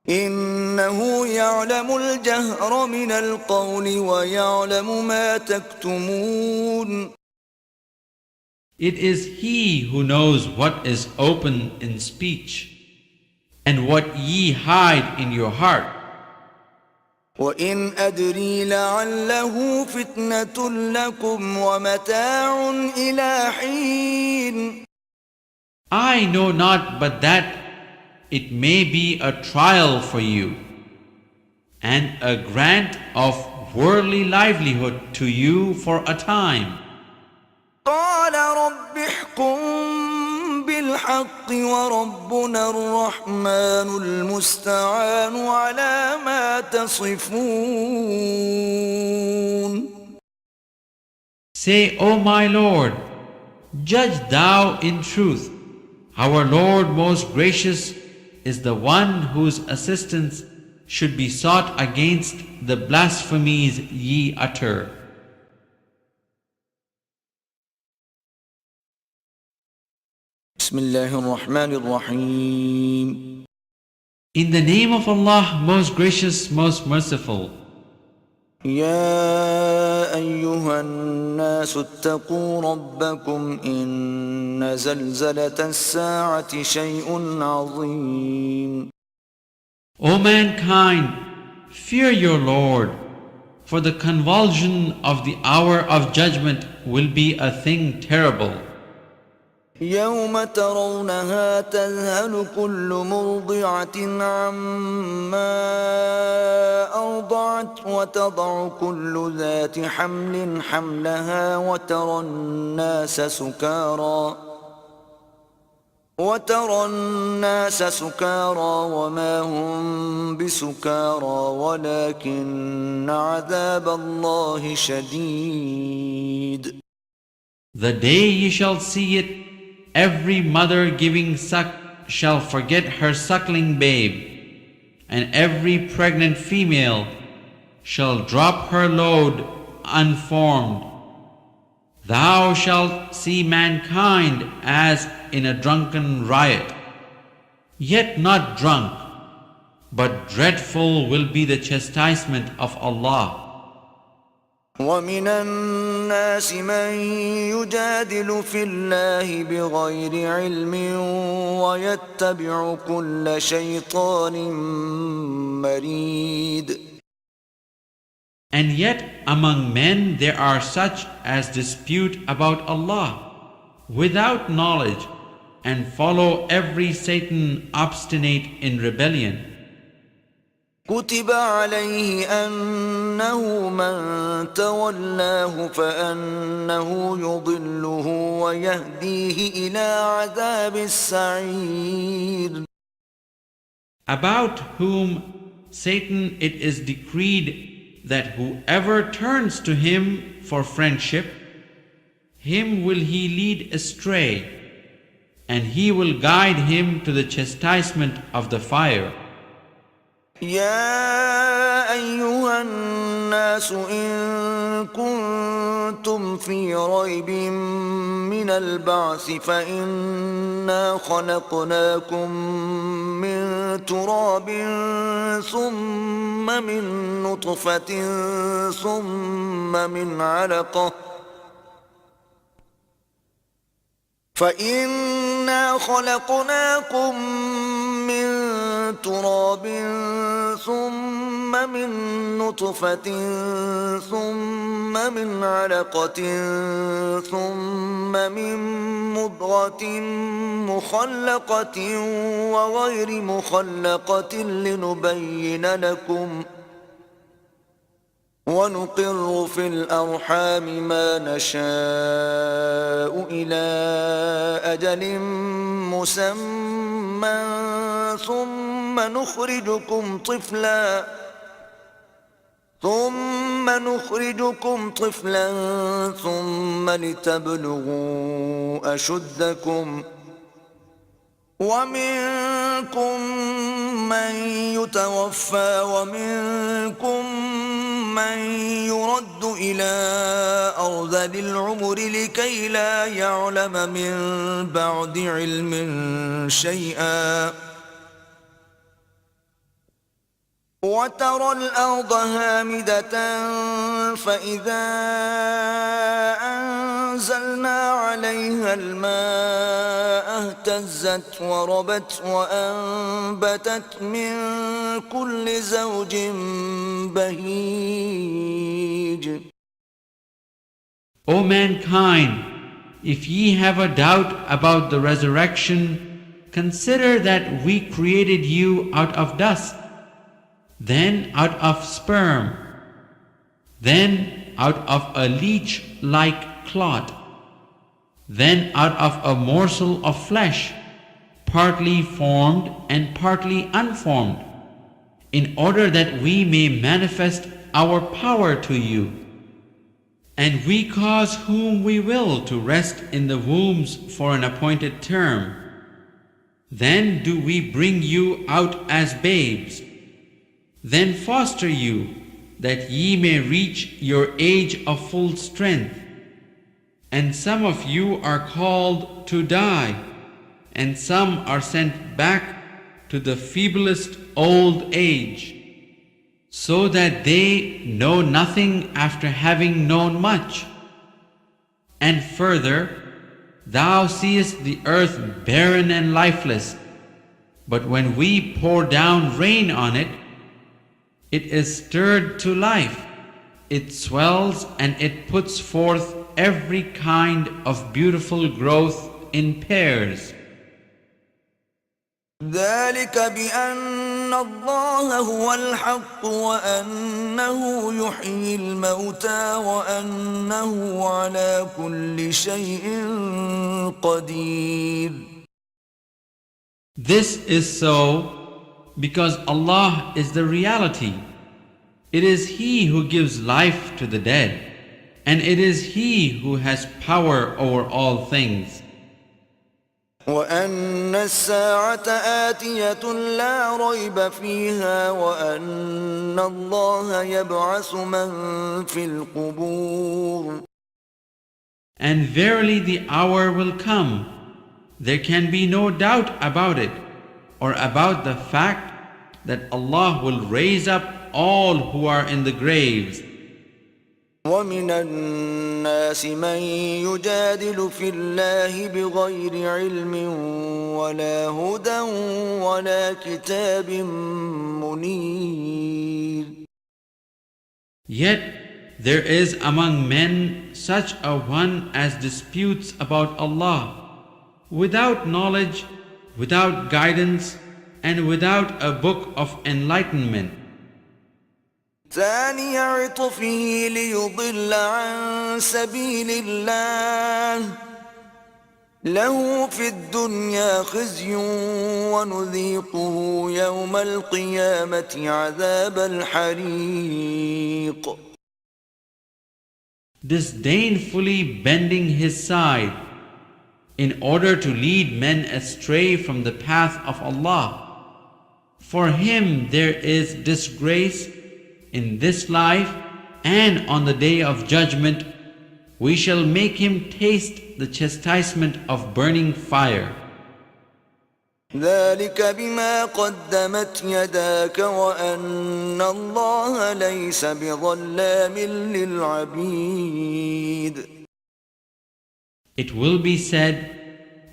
[SPEAKER 1] إنه يعلم الجهر من القول ويعلم ما تكتمون.
[SPEAKER 2] It is He who knows what is open in speech and what ye hide in your heart.
[SPEAKER 1] وإن أدري لعله فتنة لكم ومتاع إلى حين.
[SPEAKER 2] I know not but that it may be a trial for you and a grant of worldly livelihood to you for a time.
[SPEAKER 1] قال رب احكم بالحق وربنا الرحمن المستعان على ما تصفون.
[SPEAKER 2] Say, O my Lord, judge thou in truth. Our Lord most gracious is the one whose assistance should be sought against the blasphemies ye utter.
[SPEAKER 1] بسم الله الرحمن الرحيم.
[SPEAKER 2] In the name of Allah, most gracious, most merciful.
[SPEAKER 1] يا أيها الناس اتقوا ربكم إن زلزلة الساعة شيء عظيم.
[SPEAKER 2] O mankind, fear your Lord, for the convulsion of the hour of judgment will be a thing terrible.
[SPEAKER 1] يوم ترونها تذهل كل مرضعة عما أرضعت وتضع كل ذات حمل حملها وترى الناس سكارى وما هم بسكارى ولكن عذاب الله شديد.
[SPEAKER 2] The day ye shall see it, every mother giving suck shall forget her suckling babe, and every pregnant female shall drop her load unformed. Thou shalt see mankind as in a drunken riot, yet not drunk, but dreadful will be the chastisement of Allah.
[SPEAKER 1] ومن الناس من يجادل في الله بغير علم ويتبع كل شيطان مريد.
[SPEAKER 2] And yet among men there are such as dispute about Allah without knowledge and follow every Satan obstinate in rebellion.
[SPEAKER 1] كتب عليه أنه من تولاه فأنه يضله ويهديه إلى عذاب السعير.
[SPEAKER 2] About whom Satan it is decreed that whoever turns to him for friendship, him will he lead astray, and he will guide him to the chastisement of the fire.
[SPEAKER 1] يا أيها الناس إن كنتم في ريب من البعث فإنا خلقناكم من تراب ثم من نطفة ثم من علقة فإنا خلقناكم من تراب ثم من نطفة ثم من علقة ثم من مضغة مخلقة وغير مخلقة لنبين لكم ونقر في الأرحام ما نشاء إلى أجل مسمى ثم نخرجكم طفلا ثم لتبلغوا أشدكم ومنكم من يتوفى ومنكم من يرد إلى أرذل العمر لكي لا يعلم من بعد علم شيئا وترى الأرض هامدة فإذا أنزلنا عليها الماء اهتزت وربت وأنبتت من كل زوج بهيج.
[SPEAKER 2] O mankind, if ye have a doubt about the resurrection, consider that we created you out of dust, then out of sperm, then out of a leech-like clot, then out of a morsel of flesh, partly formed and partly unformed, in order that we may manifest our power to you. And we cause whom we will to rest in the wombs for an appointed term. Then do we bring you out as babes, then foster you, that ye may reach your age of full strength. And some of you are called to die, and some are sent back to the feeblest old age, so that they know nothing after having known much. And further, thou seest the earth barren and lifeless, but when we pour down rain on it, it is stirred to life, it swells and it puts forth every kind of beautiful growth in pairs.
[SPEAKER 1] ذلك بأن الله هو الحق وأنه يحيي الموتى وأنه على كل شيء قدير.
[SPEAKER 2] This is so because Allah is the reality. It is He who gives life to the dead, and it is He who has power over all things.
[SPEAKER 1] وأن الساعة آتية لا ريب فيها وأن الله يبعث من في القبور.
[SPEAKER 2] And verily the hour will come. There can be no doubt about it, or about the fact that Allah will raise up all who are in the graves.
[SPEAKER 1] ومن الناس من يجادل في الله بغير علم ولا هدى ولا كتاب منير.
[SPEAKER 2] Yet there is among men such a one as disputes about Allah, without knowledge, without guidance, and without a book of enlightenment.
[SPEAKER 1] ثاني عطفه ليضل عن سبيل الله له في الدنيا خزي ونذيقه يوم القيامة عذاب الحريق.
[SPEAKER 2] Disdainfully bending his side in order to lead men astray from the path of Allah. For him there is disgrace in this life, and on the day of judgment we shall make him taste the chastisement of burning fire.
[SPEAKER 1] ذلك بما قدمت يداك وأن الله ليس بظلام للعبيد.
[SPEAKER 2] It will be said,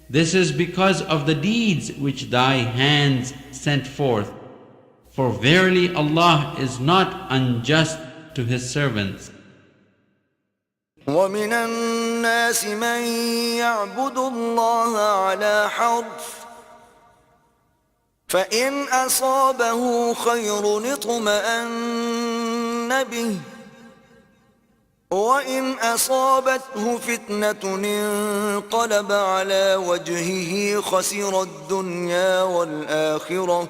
[SPEAKER 2] this is because of the deeds which thy hands sent forth. For verily Allah is not unjust to His servants.
[SPEAKER 1] ومن الناس من يعبد الله على حرف فإن أصابه خير اطمأن به وإن أصابته فتنة انقلب على وجهه خسر الدنيا والآخرة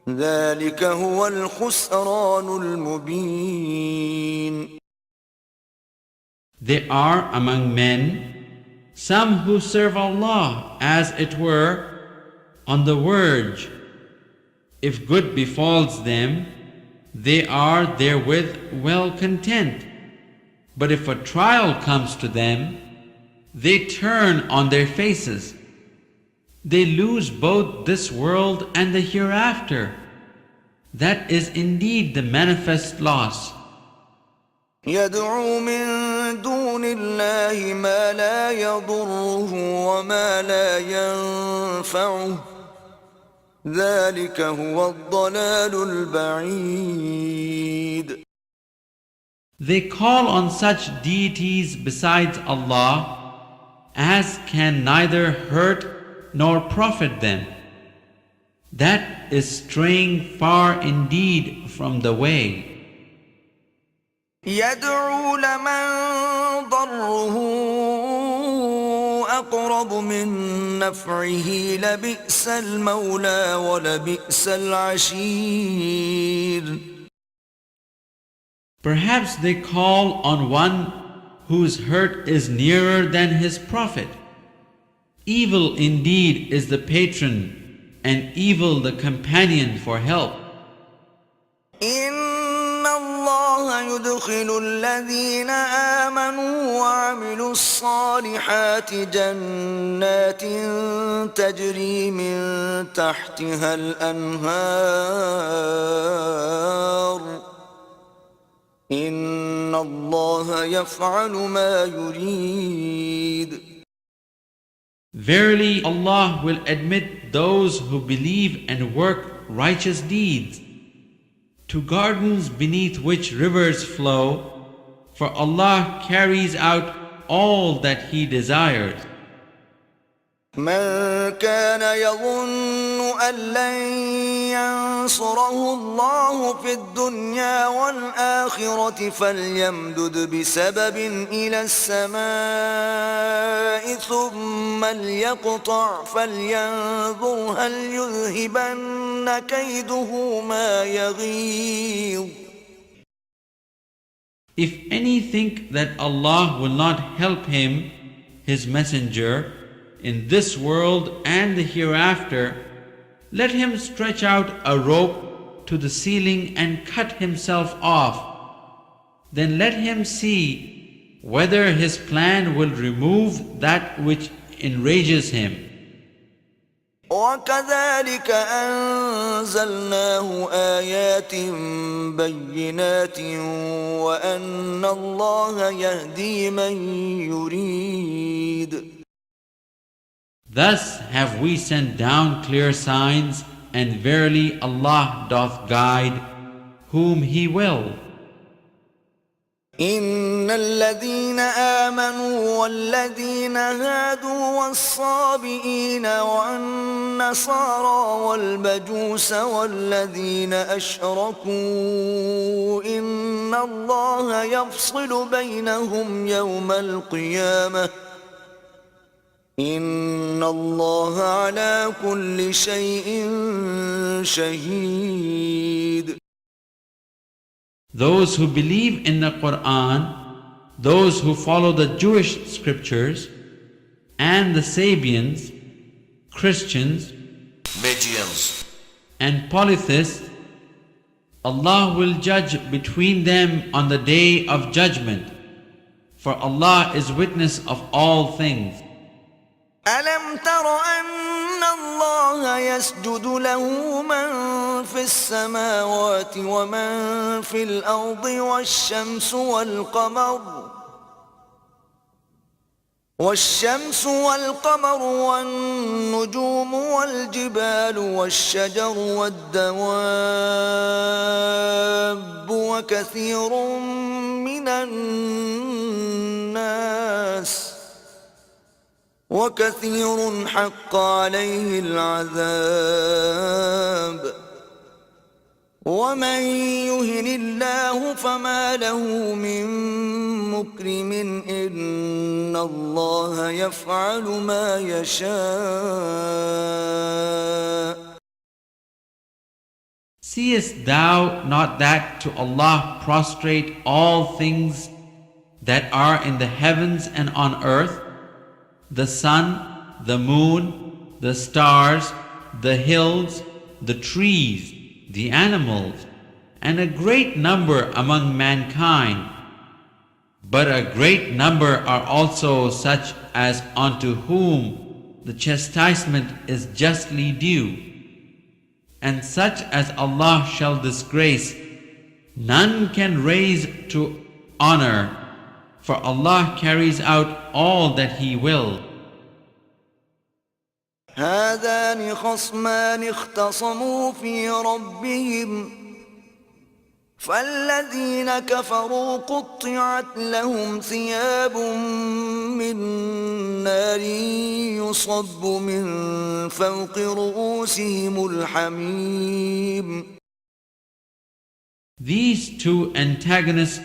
[SPEAKER 1] ذلك هو الخسران المبين.
[SPEAKER 2] There are among men some who serve Allah as it were on the verge. If good befalls them, they are therewith well content. But if a trial comes to them, they turn on their faces. They lose both this world and the hereafter. That is indeed the manifest loss.
[SPEAKER 1] يدعو من دون الله ما لا يضره وما لا ينفعه ذلك هو الضلال البعيد.
[SPEAKER 2] They call on such deities besides Allah as can neither hurt nor profit them. That is straying far indeed from the way.
[SPEAKER 1] يدعو لمن ضره أقرب من نفعه لبئس المولى ولبئس العشير.
[SPEAKER 2] Perhaps they call on one whose hurt is nearer than his profit. Evil indeed is the patron, and evil the companion for help.
[SPEAKER 1] إن الله يدخل الذين آمنوا وعملوا الصالحات جنات تجري من تحتها الأنهار إن الله يفعل ما يريد.
[SPEAKER 2] Verily Allah will admit those who believe and work righteous deeds to gardens beneath which rivers flow, for Allah carries out all that He desires.
[SPEAKER 1] من كان يظن أن لن ينصره الله في الدنيا والآخرة فليمدد بسبب إلى السماء ثم ليقطع فلينظر هل يذهبن كيده ما يغيظ.
[SPEAKER 2] If any think that Allah will not help him, His messenger, in this world and the hereafter, let him stretch out a rope to the ceiling and cut himself off. Then let him see whether his plan will remove that which enrages him.
[SPEAKER 1] وكذلك أنزلناه آيات بينات وأن الله يهدي من يريد.
[SPEAKER 2] Thus have we sent down clear signs, and verily Allah doth guide whom He will.
[SPEAKER 1] إن الذين آمنوا والذين هادوا والصابئين والنصارى والمجوس والذين أشركوا إن الله يفصل بينهم يوم القيامة إن الله على كل شيء شهيد.
[SPEAKER 2] Those who believe in the Quran, those who follow the Jewish scriptures, and the Sabians, Christians,
[SPEAKER 1] Magians,
[SPEAKER 2] and polytheists, Allah will judge between them on the day of judgment, for Allah is witness of all things.
[SPEAKER 1] ألم تر أن الله يسجد له من في السماوات ومن في الأرض والشمس والقمر والشمس والقمر والنجوم والجبال والشجر والدواب وكثير من الناس وكثير حق عليه العذاب ومن يهن الله فما له من مكرم إن الله يفعل ما يشاء.
[SPEAKER 2] Seest thou not that to Allah prostrate all things that are in the heavens and on earth, the sun, the moon, the stars, the hills, the trees, the animals, and a great number among mankind. But a great number are also such as unto whom the chastisement is justly due, and such as Allah shall disgrace, none can raise to honor, for Allah carries out all that He will.
[SPEAKER 1] هذان خصمان اختصموا في ربهم فالذين كفروا قطعت لهم ثياب من نار يصب من فوق رؤوسهم الحميم.
[SPEAKER 2] These two antagonists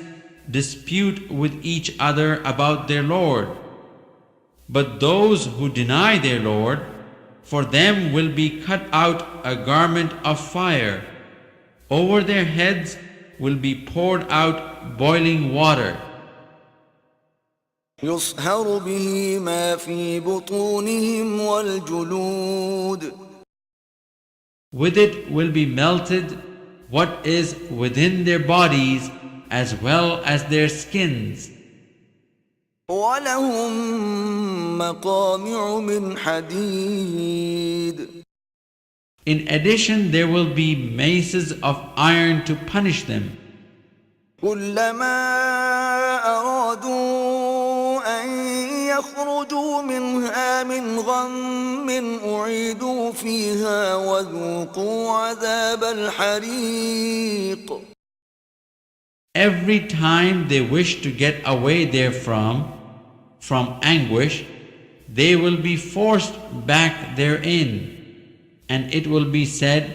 [SPEAKER 2] dispute with each other about their Lord. But those who deny their Lord, for them will be cut out a garment of fire. Over their heads will be poured out boiling water.
[SPEAKER 1] يصهر به ما في بطونهم والجلود.
[SPEAKER 2] With it will be melted what is within their bodies as well as their skins.
[SPEAKER 1] وَلَهُم مَّقَامِعُ مِنْ حَدِيدٍ.
[SPEAKER 2] In addition, there will be maces of iron to punish them.
[SPEAKER 1] كُلَّمَا أَرَادُوا أَن يَخْرُجُوا مِنْهَا مِنْ غَمٍّ أُعِيدُوا فِيهَا وَذُوقُوا عَذَابَ الْحَرِيقِ.
[SPEAKER 2] Every time they wish to get away therefrom, from anguish, they will be forced back therein. And it will be said,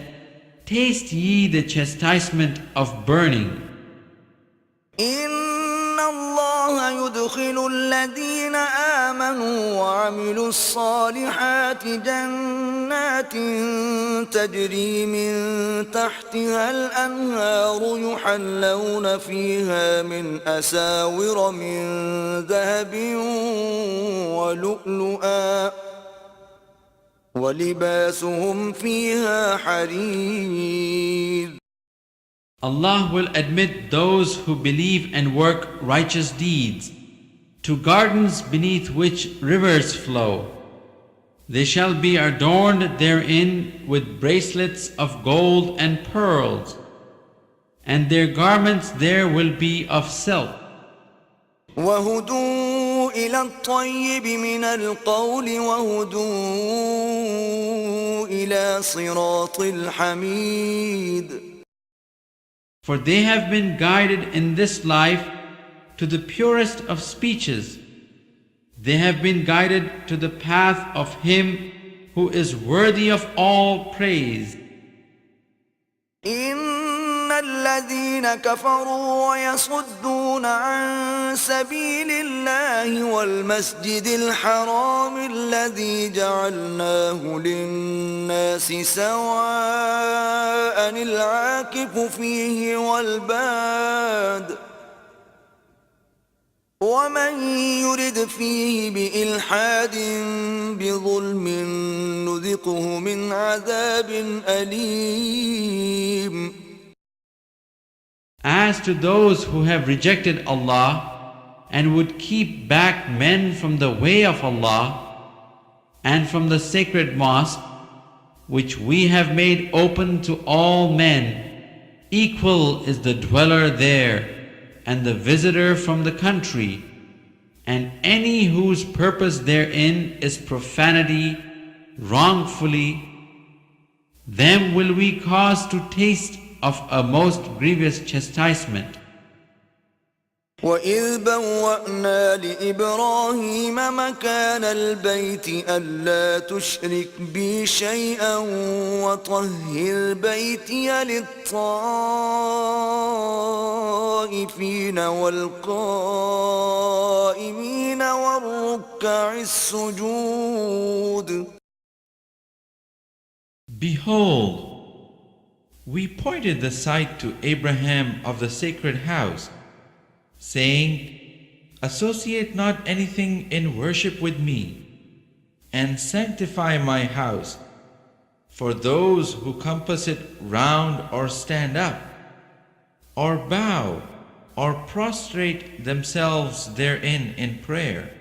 [SPEAKER 2] taste ye the chastisement of burning.
[SPEAKER 1] إِنَّ اللَّهَ يُدْخِلُ الَّذِينَ آمَنُوا وَعَمِلُوا الصَّالِحَاتِ جَنَّاتٍ تَجْرِي مِن تَحْتِهَا الْأَنْهَارُ يُحَلَّوْنَ فِيهَا مِنْ أَسَاوِرَ مِن ذَهَبٍ وَلُؤْلُؤًا وَلِبَاسُهُمْ فِيهَا حَرِيرٌ.
[SPEAKER 2] Allah will admit those who believe and work righteous deeds to gardens beneath which rivers flow. They shall be adorned therein with bracelets of gold and pearls, and their garments there will be of silk.
[SPEAKER 1] وَهُدُوا إِلَى الطَّيِّبِ مِنَ الْقَوْلِ وَهُدُوا إِلَى صِرَاطِ الْحَمِيدِ.
[SPEAKER 2] For they have been guided in this life to the purest of speeches. They have been guided to the path of Him who is worthy of all praise.
[SPEAKER 1] إِنَّ الَّذِينَ كَفَرُوا وَيَصُدُّونَ عَن سَبِيلِ اللَّهِ وَالْمَسْجِدِ الْحَرَامِ الَّذِي جَعَلْنَاهُ لِلنَّاسِ سَوَاءً الْعَاكِفُ فِيهِ وَالْبَادِ وَمَن يُرِدْ فِيهِ بِإِلْحَادٍ بِظُلْمٍ نُذِقْهُ مِنْ عَذَابٍ أَلِيمٍ.
[SPEAKER 2] As to those who have rejected Allah and would keep back men from the way of Allah and from the sacred mosque, which we have made open to all men, equal is the dweller there and the visitor from the country, and any whose purpose therein is profanity wrongfully, them will we cause to taste of a most grievous chastisement.
[SPEAKER 1] وَإِذْ بَوَّأْنَا لِإِبْرَاهِيمَ مَكَانَ الْبَيْتِ أَلَّا تُشْرِكْ بِي شَيْئًا وَطَهِّرْ بَيْتِيَ لِلطَّائِفِينَ وَالْقَائِمِينَ وَالرُّكَّعِ السُّجُودِ.
[SPEAKER 2] Behold, we pointed the site to Abraham of the sacred house, saying, associate not anything in worship with me, and sanctify my house for those who compass it round or stand up, or bow, or prostrate themselves therein in prayer.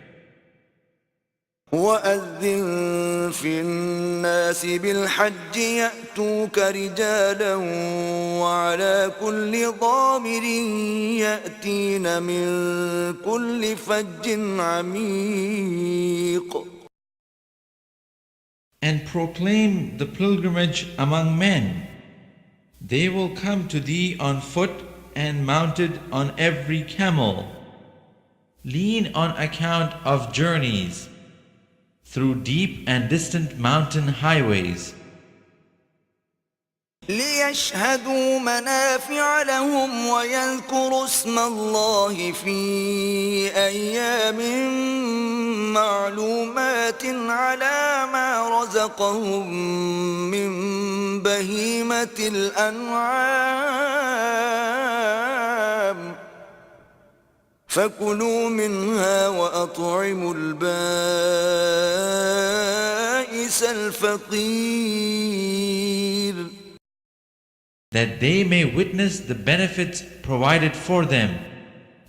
[SPEAKER 1] وَأَذِّن فِي النَّاسِ بِالْحَجِّ يَأْتُوكَ رِجَالًا وَعَلَى كُلِّ ضَامِرٍ يَأْتِينَ مِنْ كُلِّ فَجٍّ عَمِيقٍ.
[SPEAKER 2] And proclaim the pilgrimage among men. They will come to thee on foot and mounted on every camel, lean on account of journeys, through deep and distant mountain highways.
[SPEAKER 1] لِيَشْهَدُوا مَنَافِعَ لَهُمْ وَيَذْكُرُوا اسْمَ اللَّهِ فِي أَيَّامٍ مَّعْلُومَاتٍ عَلَى مَا رَزَقَهُم مِّن بَهِيمَةِ الْأَنْعَامِ فَكُلُوا مِنْهَا وَأَطْعِمُوا الْبَائِسَ الْفَقِيرَ.
[SPEAKER 2] That they may witness the benefits provided for them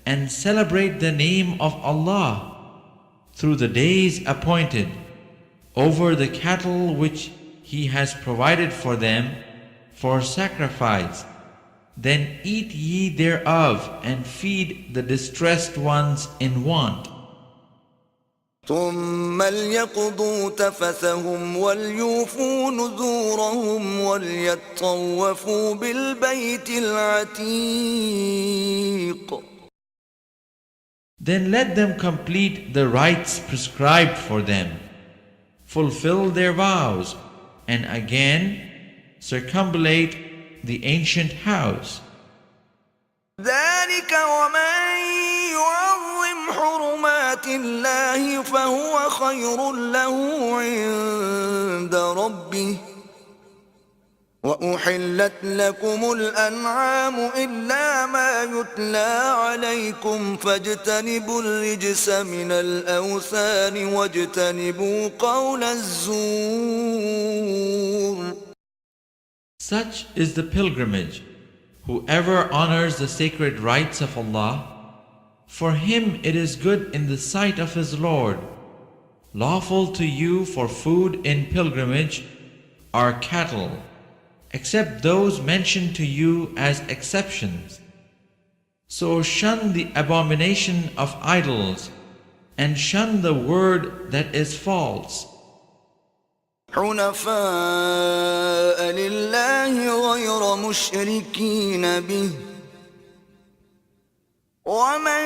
[SPEAKER 2] and celebrate the name of Allah through the days appointed over the cattle which He has provided for them for sacrifice. Then eat ye thereof and feed the distressed ones in want.
[SPEAKER 1] ثُمَّ لْيَقْضُوا تَفَثَهُمْ وَلْيُوفُوا نُذُورَهُمْ وَلْيَطَّوَّفُوا بِالْبَيْتِ الْعَتِيقِ.
[SPEAKER 2] Then let them complete the rites prescribed for them, fulfill their vows, and again circumambulate the ancient house.
[SPEAKER 1] ذَلِكَ وَمَن يُعَظِّمْ حُرُمَاتِ اللَّهِ فَهُوَ خَيْرٌ لَّهُ عِندَ رَبِّهِ وَأُحِلَّتْ لَكُمُ الْأَنْعَامُ إِلَّا مَا يُتْلَى عَلَيْكُمْ فَاجْتَنِبُوا الرِّجْسَ مِنَ الْأَوْثَانِ وَاجْتَنِبُوا قَوْلَ الزُّورِ.
[SPEAKER 2] Such is the pilgrimage. Whoever honors the sacred rites of Allah, for him it is good in the sight of his Lord. Lawful to you for food in pilgrimage are cattle, except those mentioned to you as exceptions. So shun the abomination of idols, and shun the word that is false.
[SPEAKER 1] حُنَفَاءَ لِلَّهِ غَيْرَ مُشْرِكِينَ بِهِ وَمَن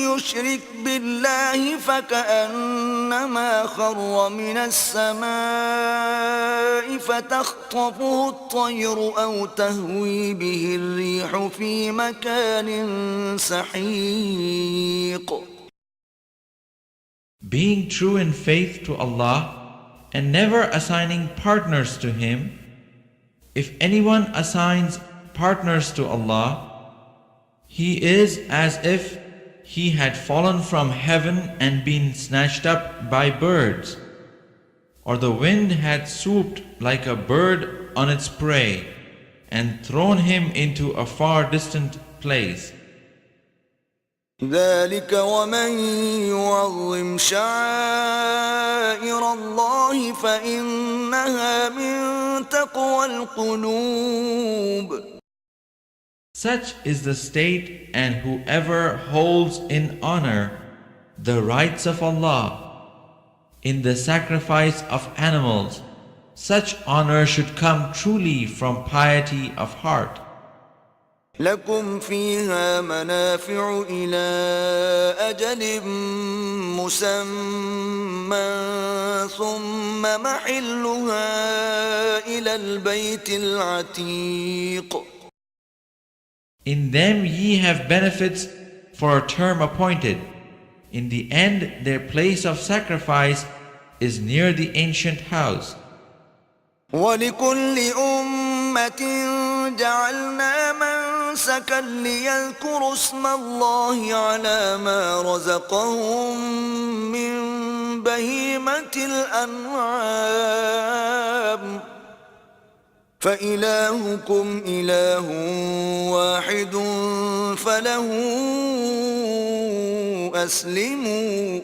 [SPEAKER 1] يُشْرِكْ بِاللَّهِ فَكَأَنَّمَا خَرَّ مِنَ السَّمَاءِ فَتَخْطَفُهُ الطَّيْرُ أَوْ تَهْوِي بِهِ الرِّيحُ فِي مَكَانٍ سَحِيقٍ.
[SPEAKER 2] Being true in faith to Allah and never assigning partners to Him, if anyone assigns partners to Allah, he is as if he had fallen from heaven and been snatched up by birds, or the wind had swooped like a bird on its prey and thrown him into a far distant place.
[SPEAKER 1] ذَلِكَ وَمَن يُعَظِّمْ شَعَائِرَ اللَّهِ فَإِنَّهَا مِن تَقْوَى الْقُلُوبِ.
[SPEAKER 2] Such is the state, and whoever holds in honor the rights of Allah in the sacrifice of animals, such honor should come truly from piety of heart.
[SPEAKER 1] لكم فيها منافع إلى أجل مسمى ثم محلها إلى البيت العتيق.
[SPEAKER 2] In them ye have benefits for a term appointed. In the end, their place of sacrifice is near the ancient house.
[SPEAKER 1] ولكل أمة جعلنا منسكا ليذكروا اسم الله على ما رزقهم من بهيمة الأنعام فإلهكم إله واحد فله أسلموا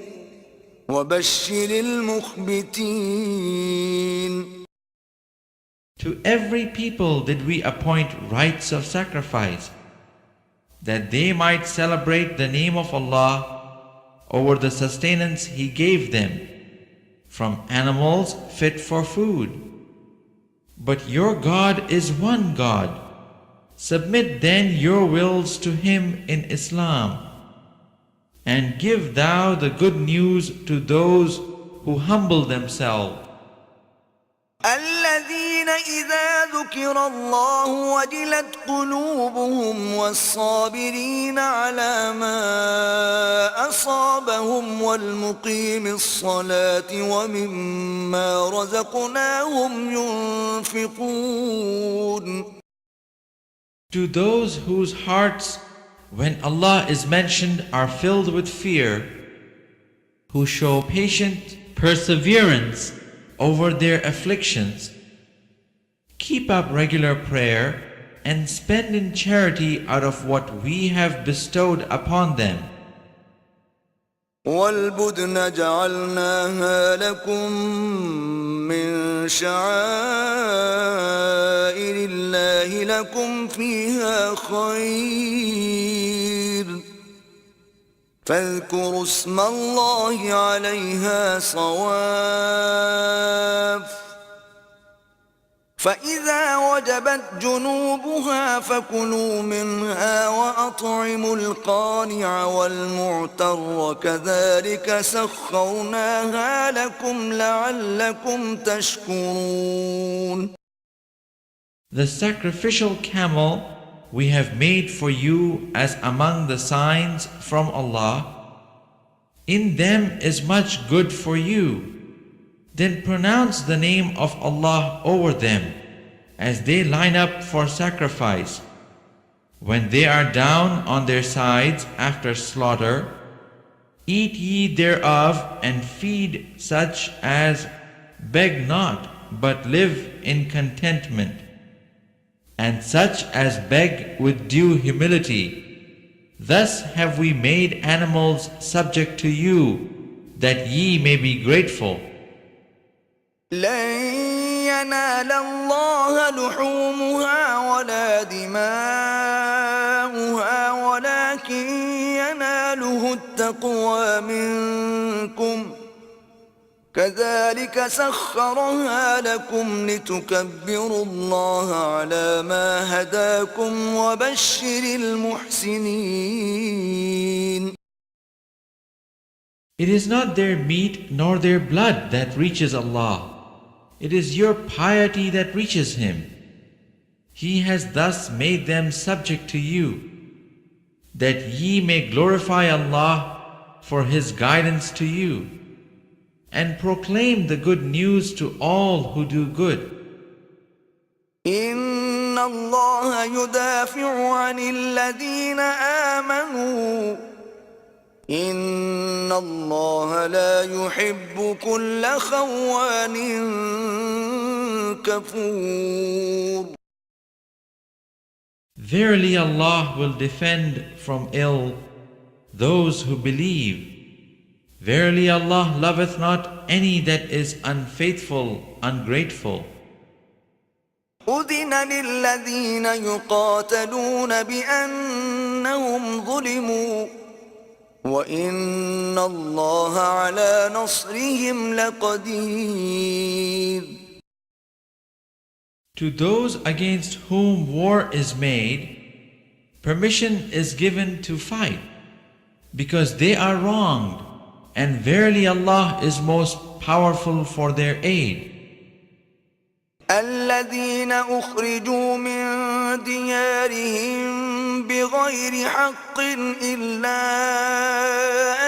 [SPEAKER 1] وبشر المخبتين.
[SPEAKER 2] To every people did we appoint rites of sacrifice, that they might celebrate the name of Allah over the sustenance He gave them from animals fit for food. But your God is one God. Submit then your wills to Him in Islam, and give thou the good news to those who humble themselves.
[SPEAKER 1] الذين إذا ذكر الله وجلت قلوبهم والصابرين على ما أصابهم والمقيم الصلاة ومما رزقناهم ينفقون.
[SPEAKER 2] To those whose hearts, when Allah is mentioned, are filled with fear, who show patient perseverance over their afflictions, keep up regular prayer, and spend in charity out of what we have bestowed upon them.
[SPEAKER 1] والبدن جعلناها لكم من شعائر الله لكم فيها خير فاذكروا اسم الله عليها صواف فإذا وجبت جنوبها فكلوا منها وأطعموا القانع والمعتر كذلك سخرناها لكم لعلكم تشكرون.
[SPEAKER 2] The sacrificial camel we have made for you as among the signs from Allah. In them is much good for you. Then pronounce the name of Allah over them as they line up for sacrifice. When they are down on their sides after slaughter, eat ye thereof and feed such as beg not but live in contentment, and such as beg with due humility. Thus have we made animals subject to you, that ye may be grateful.
[SPEAKER 1] لن ينال الله لحومها ولا دماؤها ولكن يناله التقوى منكم كذلك سخرها لكم لتكبروا الله على ما هداكم وبشر المحسنين.
[SPEAKER 2] It is not their meat nor their blood that reaches Allah. It is your piety that reaches Him. He has thus made them subject to you, that ye may glorify Allah for His guidance to you, and proclaim the good news to all who do good.
[SPEAKER 1] إن الله يدافع عن الذين آمنوا إن الله لا يحب كل خوان كفور.
[SPEAKER 2] Verily Allah will defend from ill those who believe. Verily Allah loveth not any that is unfaithful, ungrateful.
[SPEAKER 1] أذن للذين يقاتلون بأنهم ظلموا وإن الله على نصرهم لقدير.
[SPEAKER 2] To those against whom war is made, permission is given to fight, because they are wronged, and verily Allah is most powerful for their aid.
[SPEAKER 1] الذين أخرجوا من ديارهم بغير حق إلا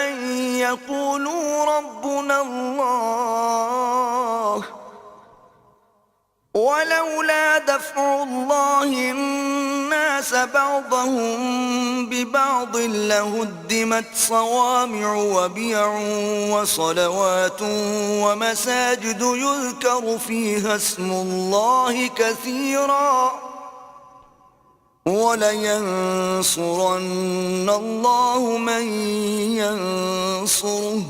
[SPEAKER 1] أن يقولوا ربنا الله ولولا دفع الله الناس بعضهم ببعض لهدمت صوامع وبيع وصلوات ومساجد يذكر فيها اسم الله كثيرا ولينصرن الله من ينصره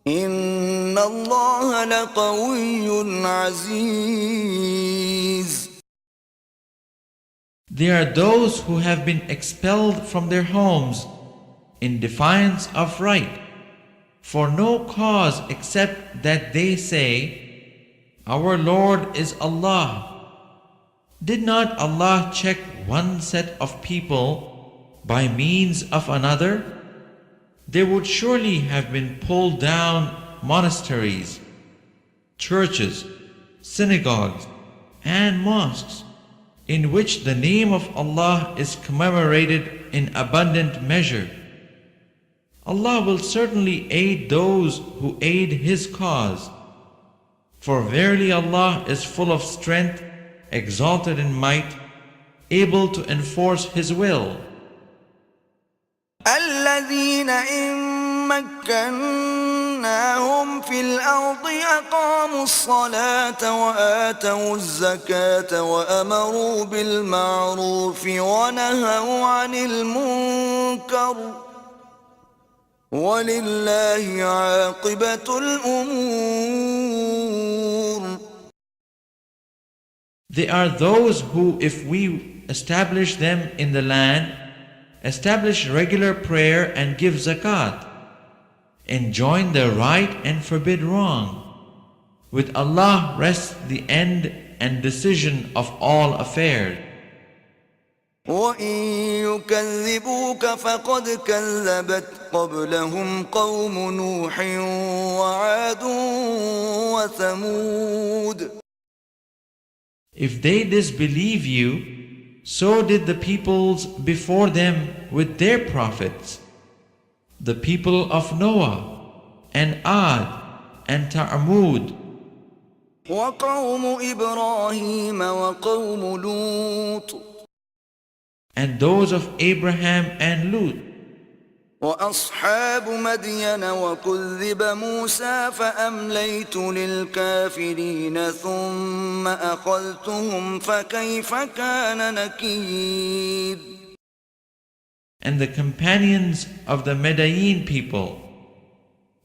[SPEAKER 1] إن الله لقوي عزيز.
[SPEAKER 2] They are those who have been expelled from their homes in defiance of right, for no cause except that they say, Our Lord is Allah. Did not Allah check one set of people by means of another? There would surely have been pulled down monasteries, churches, synagogues, and mosques in which the name of Allah is commemorated in abundant measure. Allah will certainly aid those who aid His cause. For verily Allah is full of strength, exalted in might, able to enforce His will.
[SPEAKER 1] الذين إن مكناهم في الأرض أقاموا الصلاة وآتوا الزكاة وأمروا بالمعروف ونهوا عن المنكر ولله عاقبة الأمور.
[SPEAKER 2] They are those who, if we establish them in the land, establish regular prayer and give zakat, enjoin the right and forbid wrong. With Allah rests the end and decision of all affairs.
[SPEAKER 1] وَإِن يُكَذِّبُوكَ فَقَدْ كَذَّبَتْ قَبْلَهُمْ قَوْمُ نُوحٍ وَعَادٌ وَثَمُودُ.
[SPEAKER 2] If they disbelieve you, so did the peoples before them with their prophets, the people of Noah, and Ad, and Ta'amud,
[SPEAKER 1] وَقَوْمُ إِبْرَاهِيمَ وَقَوْمُ لُوطٍ
[SPEAKER 2] and those of Abraham and Lut,
[SPEAKER 1] وأصحاب مدين وكذب موسى فأمليت للكافرين ثم أخذتهم فكيف كان نكير.
[SPEAKER 2] and the companions of the Madian people.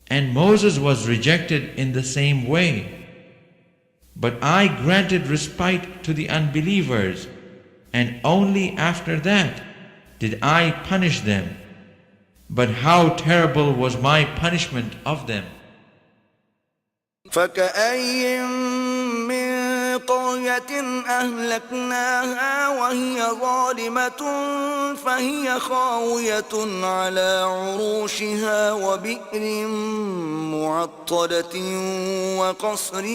[SPEAKER 2] And Moses was rejected in the same way. But I granted respite to the unbelievers, and only after that did I punish them. But how terrible was my punishment of them.
[SPEAKER 1] فكأي من قرية أهلكناها وهي ظالمة فهي خاوية على عروشها وبئر معطلة وقصر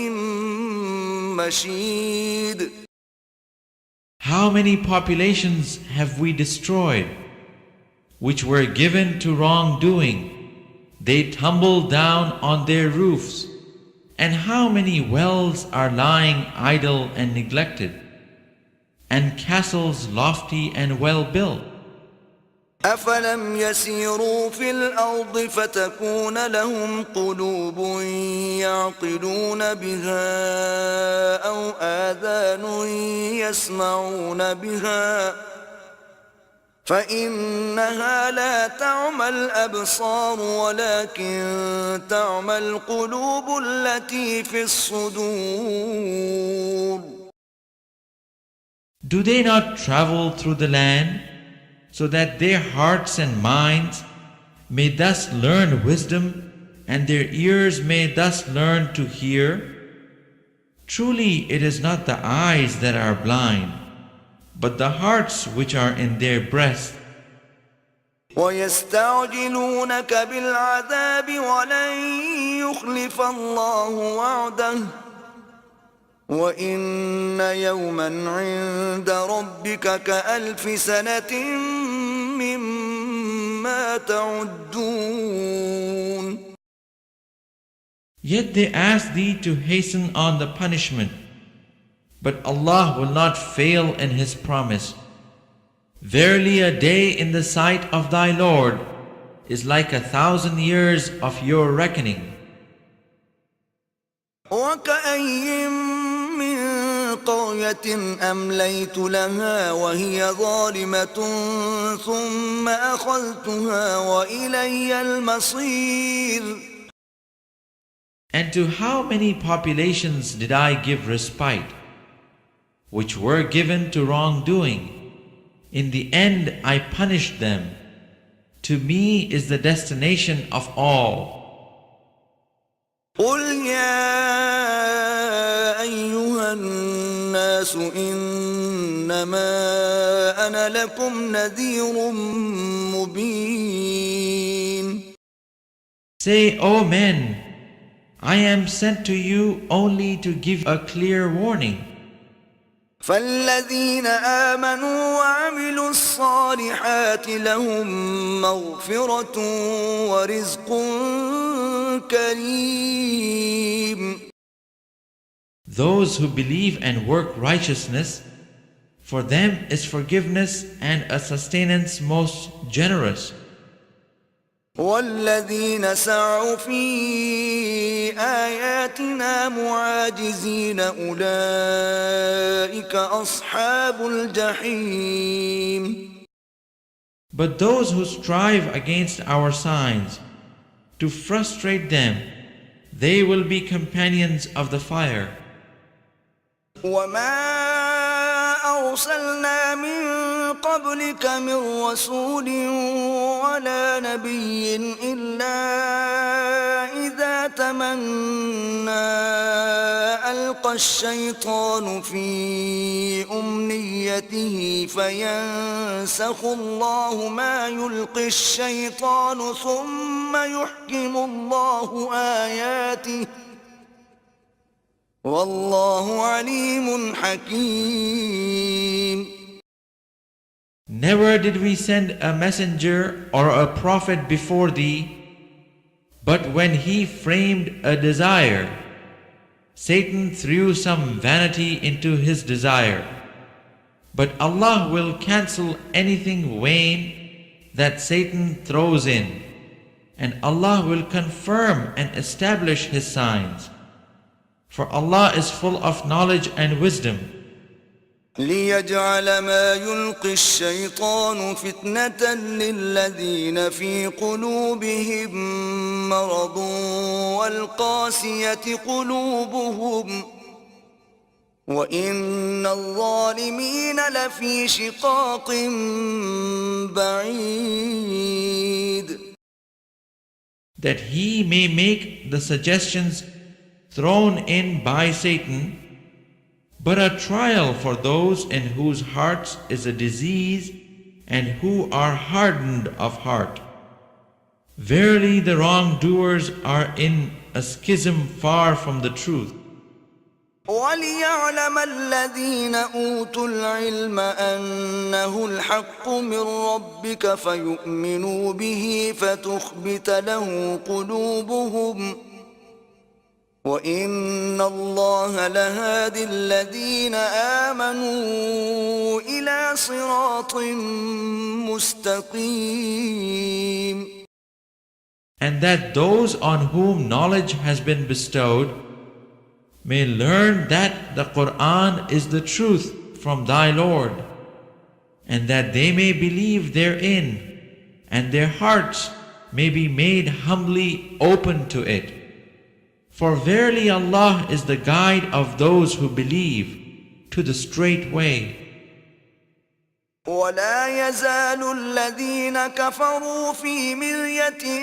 [SPEAKER 1] مشيد.
[SPEAKER 2] How many populations have we destroyed, which were given to wrongdoing? They tumbled down on their roofs. And how many wells are lying idle and neglected, and castles lofty and well built?
[SPEAKER 1] أفلم يسيروا في الأرض فتكون لهم قلوب يعقلون بها أو آذان يسمعون بها فإنها لا تعمى الأبصار ولكن تعمى القلوب التي في الصدور.
[SPEAKER 2] Do they not travel through the land, so that their hearts and minds may thus learn wisdom, and their ears may thus learn to hear? Truly it is not the eyes that are blind, but the hearts which are in their breasts.
[SPEAKER 1] ويستعجلونك بالعذاب ولن يخلف الله وعده وإن يوما عند ربك كألف سنة مما تعدون.
[SPEAKER 2] Yet they ask thee to hasten on the punishment, but Allah will not fail in His promise. Verily a day in the sight of thy Lord is like 1,000 years of your reckoning.
[SPEAKER 1] وكأين من قرية أمليت لها وهي ظالمة ثم أخذتها وإلي المصير.
[SPEAKER 2] And to how many populations did I give respite, which were given to wrongdoing? In the end I punished them. To me is the destination of all.
[SPEAKER 1] قل يا أيها الناس إنما أنا لكم نذير مبين.
[SPEAKER 2] Say, O men, I am sent to you only to give a clear warning.
[SPEAKER 1] فالذين آمنوا وعملوا الصالحات لهم مغفرة ورزق كريم.
[SPEAKER 2] Those who believe and work righteousness, for them is forgiveness and a sustenance most generous.
[SPEAKER 1] والذين سعوا في آياتنا معاجزين أولئك أصحاب الجحيم.
[SPEAKER 2] But those who strive against our signs to frustrate them, they will be companions of the fire.
[SPEAKER 1] وما أرسلنا من قبلك من رسول ولا نبي إلا إذا تمنى ألقى الشيطان في أمنيته فينسخ الله ما يلقي الشيطان ثم يحكم الله آياته والله عليم حكيم.
[SPEAKER 2] Never did we send a messenger or a prophet before thee, but when he framed a desire, Satan threw some vanity into his desire. But Allah will cancel anything vain that Satan throws in, and Allah will confirm and establish His signs. For Allah is full of knowledge and wisdom.
[SPEAKER 1] ليجعل ما يلقي الشيطان فتنة للذين في قلوبهم مرض والقاسية قلوبهم وإن الظالمين لفي شقاق بعيد.
[SPEAKER 2] That he may make the suggestions thrown in by Satan but a trial for those in whose hearts is a disease and who are hardened of heart. Verily the wrongdoers are in a schism far from the truth.
[SPEAKER 1] وَلِيَعْلَمَ الَّذِينَ أُوتُوا الْعِلْمَ أَنَّهُ الْحَقُّ مِنْ رَبِّكَ فَيُؤْمِنُوا بِهِ فَتُخْبِتَ لَهُ قُلُوبُهُمْ وَإِنَّ اللَّهَ لَهَادِ الَّذِينَ آمَنُوا إِلَى صِرَاطٍ مُسْتَقِيمٍ.
[SPEAKER 2] And that those on whom knowledge has been bestowed may learn that the Qur'an is the truth from thy Lord, and that they may believe therein, and their hearts may be made humbly open to it. For verily Allah is the guide of those who believe to the straight way.
[SPEAKER 1] وَلَوْ ولا يزال الذين كفروا في مرية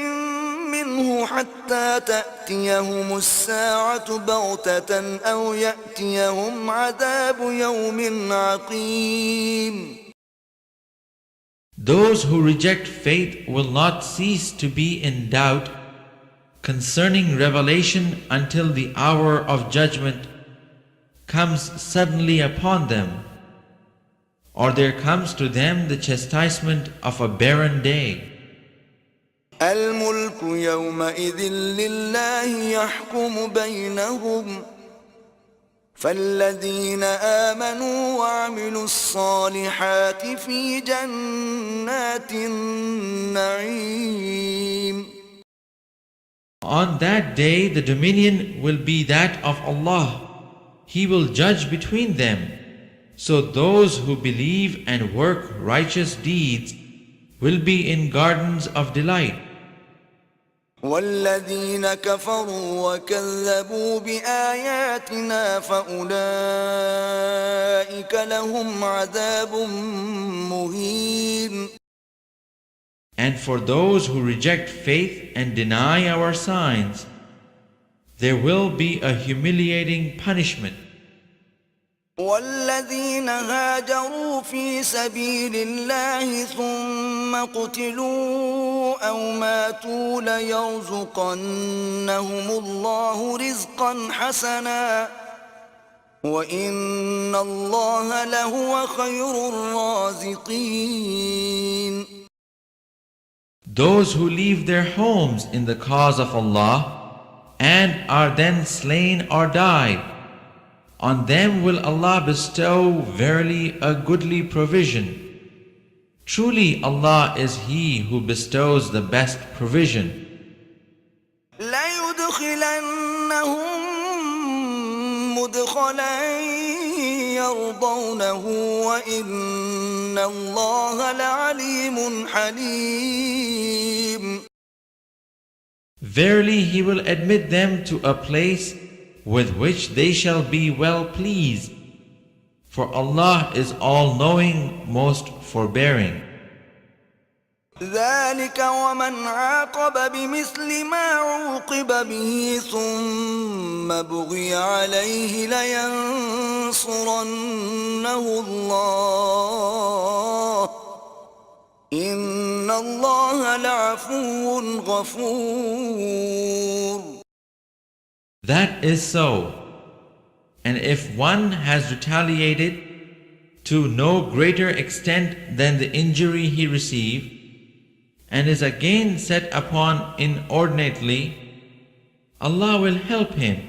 [SPEAKER 1] منه حتى تأتيهم الساعة بغتة أو يأتيهم عذاب يوم عقيم.
[SPEAKER 2] Those who reject faith will not cease to be in doubt concerning revelation until the hour of judgment comes suddenly upon them, or there comes to them the chastisement of a barren day.
[SPEAKER 1] الملك يومئذ لله يحكم بينهم فالذين آمنوا وعملوا الصالحات في جنات النعيم.
[SPEAKER 2] On that day the dominion will be that of Allah. He will judge between them. So those who believe and work righteous deeds will be in gardens of delight.
[SPEAKER 1] والذين كفروا وكذبوا بآياتنا فأولئك لهم عذاب مهين.
[SPEAKER 2] And for those who reject faith and deny our signs, there will be a humiliating punishment.
[SPEAKER 1] والذين هاجروا في سبيل الله ثم قتلوا أو ماتوا ليرزقنهم الله رزقا حسنا وإن الله لهو خير الرازقين.
[SPEAKER 2] Those who leave their homes in the cause of Allah and are then slain or died, on them will Allah bestow verily a goodly provision. Truly Allah is He who bestows the best provision.
[SPEAKER 1] ليدخلنهم مدخلا يرضونه وإن الله لعليم حليم.
[SPEAKER 2] Verily He will admit them to a place with which they shall be well pleased, for Allah is all-knowing, most forbearing.
[SPEAKER 1] ذلك ومن عاقب بمثل ما عوقب به ثم بغي عليه لينصرنه الله إن الله لعفو غفور.
[SPEAKER 2] That is so. And if one has retaliated to no greater extent than the injury he received, and is again set upon inordinately, Allah will help him,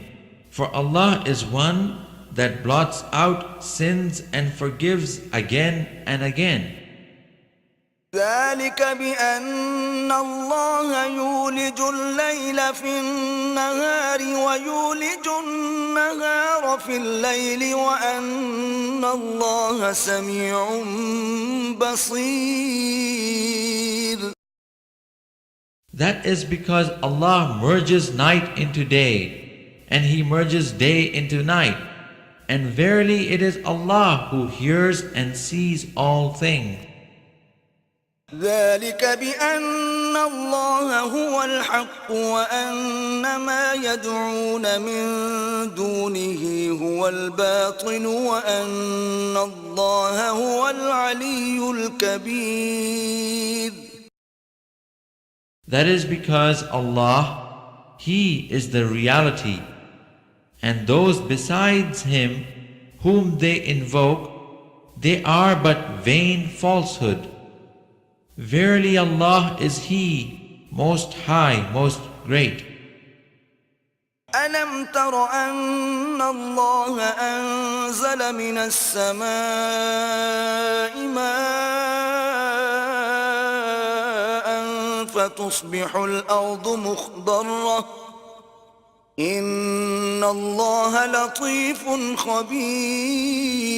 [SPEAKER 2] for Allah is one that blots out sins and forgives again and again.
[SPEAKER 1] ذلك بأن الله يولج الليل في النهار ويولج النهار في الليل وأن الله سميع بصير.
[SPEAKER 2] That is because Allah merges night into day, and He merges day into night. And verily it is Allah who hears and sees all things.
[SPEAKER 1] ذلك بأن الله هو الحق وأن ما يدعون من دونه هو الباطل وأن الله هو العلي الكبير.
[SPEAKER 2] That is because Allah, He is the reality, and those besides Him whom they invoke, they are but vain falsehood. Verily Allah is He, most high, most great.
[SPEAKER 1] ألم تر أن الله أنزل من السماء ماء فتصبح الأرض مخضرة إن الله لطيف خبير.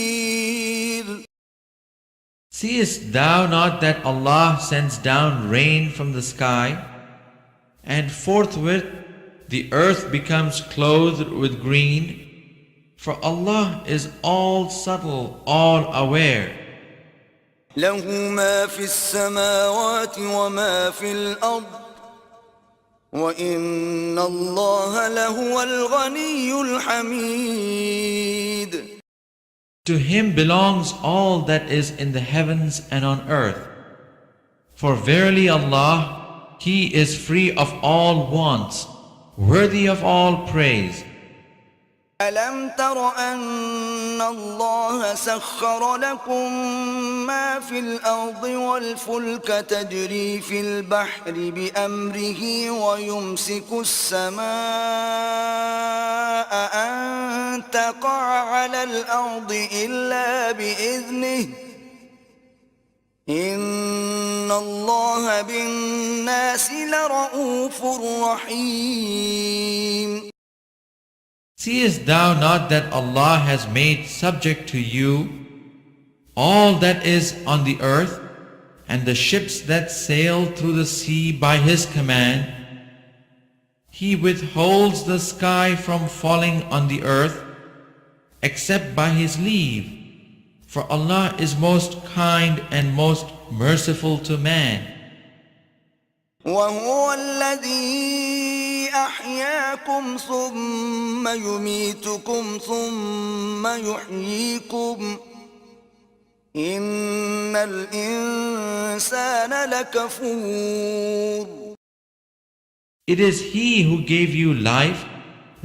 [SPEAKER 2] Seest thou not that Allah sends down rain from the sky, and forthwith the earth becomes clothed with green? For Allah is all subtle, all aware.
[SPEAKER 1] له ما في السماوات وما في الأرض وإن الله لهو الغني الحميد.
[SPEAKER 2] To him belongs all that is in the heavens and on earth. For verily Allah, He is free of all wants, worthy of all praise.
[SPEAKER 1] ألم تر أن الله سخر لكم ما في الأرض والفلك تجري في البحر بأمره ويمسك السماء أن تقع على الأرض إلا بإذنه إن الله بالناس لرءوف رحيم.
[SPEAKER 2] Seest thou not that Allah has made subject to you all that is on the earth, and the ships that sail through the sea by His command? He withholds the sky from falling on the earth, except by His leave, for Allah is most kind and most merciful to man.
[SPEAKER 1] وهو الذي أحياكم ثم يميتكم ثم يحييكم إن الإنسان لكفور.
[SPEAKER 2] It is He who gave you life,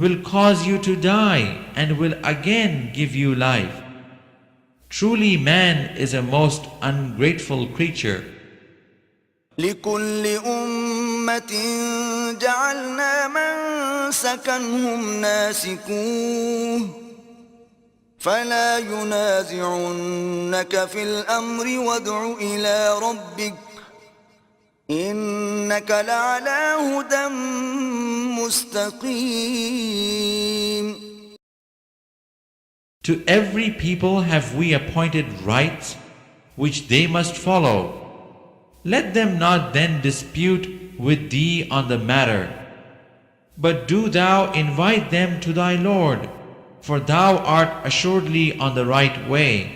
[SPEAKER 2] will cause you to die, and will again give you life. Truly man is a most ungrateful creature.
[SPEAKER 1] لكل أمة جعلنا منسكا هم ناسكوه فلا ينازعنك في الأمر وادع إلى ربك إنك لعلى هدى مستقيم.
[SPEAKER 2] To every people have we appointed rites which they must follow. Let them not then dispute with thee on the matter, but do thou invite them to thy Lord, for thou art assuredly on the right way.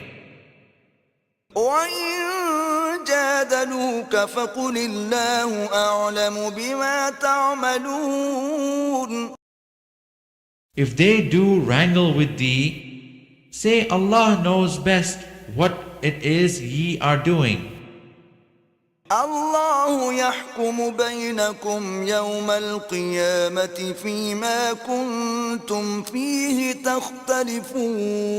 [SPEAKER 1] وإن جادلوك فقل الله أعلم بما تعملون.
[SPEAKER 2] If they do wrangle with thee, say Allah knows best what it is ye are doing.
[SPEAKER 1] الله يحكم بينكم يوم القيامة فيما كنتم فيه تختلفون.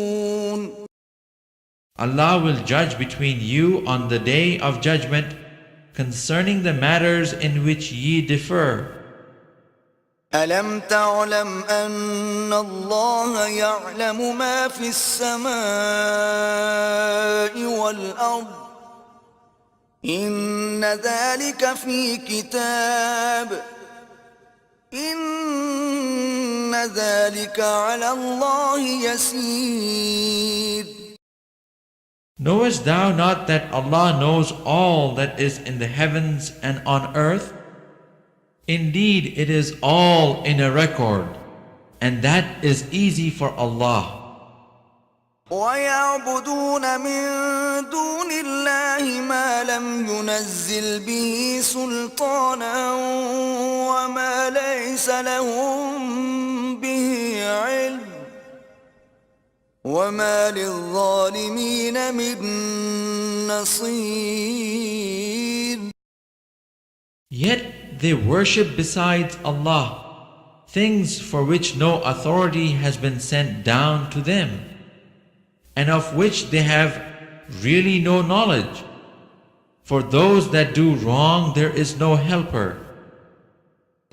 [SPEAKER 2] Allah will judge between you on the day of judgment concerning the matters in which ye differ.
[SPEAKER 1] ألم تعلم أن الله يعلم ما في السماء والأرض إن ذلك في كتاب إن ذلك على الله يسير.
[SPEAKER 2] Knowest thou not that Allah knows all that is in the heavens and on earth? Indeed, it is all in a record, and that is easy for Allah.
[SPEAKER 1] ويعبدون من دون الله ما لم ينزل به سلطانا وما ليس لهم به علم وما للظالمين من نصير.
[SPEAKER 2] Yet they worship besides Allah things for which no authority has been sent down to them, and of which they have really no knowledge. For those that do wrong there is no helper.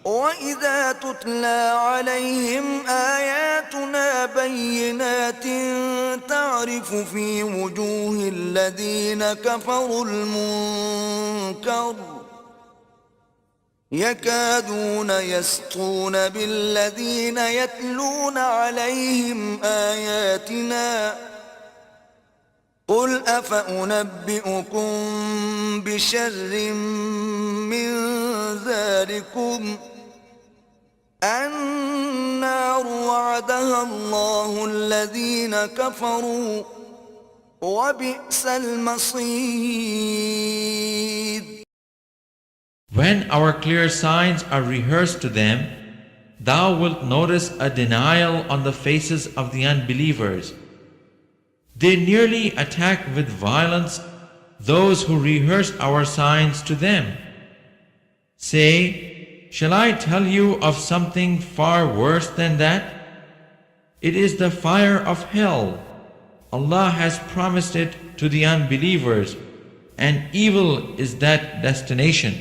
[SPEAKER 1] وإذا تتلى عليهم آياتنا بينات تعرف في وجوه الذين كفروا المنكر يكادون يسطون بالذين يتلون عليهم آياتنا قل أفأنبئكم بشر من ذلكم النار وعدها الله الذين كفروا وبئس المصير.
[SPEAKER 3] When our clear signs are rehearsed to them, thou wilt notice a denial on the faces of the unbelievers. They nearly attack with violence those who rehearse our signs to them. Say, shall I tell you of something far worse than that? It is the fire of hell. Allah has promised it to the unbelievers, and evil is that destination.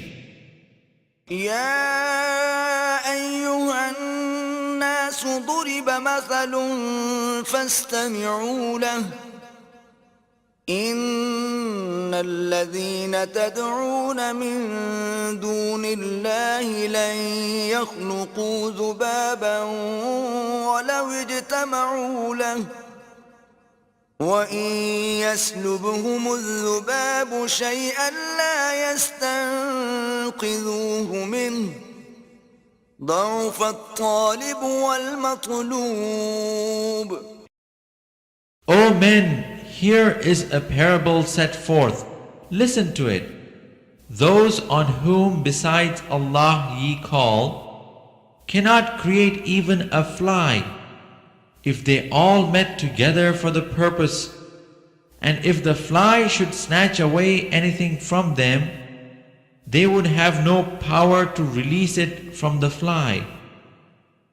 [SPEAKER 1] يا أيها الناس ضرب مثل فاستمعوا له إن الذين تدعون من دون الله لن يخلقوا ذبابا ولو اجتمعوا له وإن يسلبهم الذباب شيئا لا يستنقذوه منه ضعف الطالب والمطلوب.
[SPEAKER 3] O men, here is a parable set forth. Listen to it. Those on whom besides Allah ye call cannot create even a fly. If they all met together for the purpose, and if the fly should snatch away anything from them, they would have no power to release it from the fly.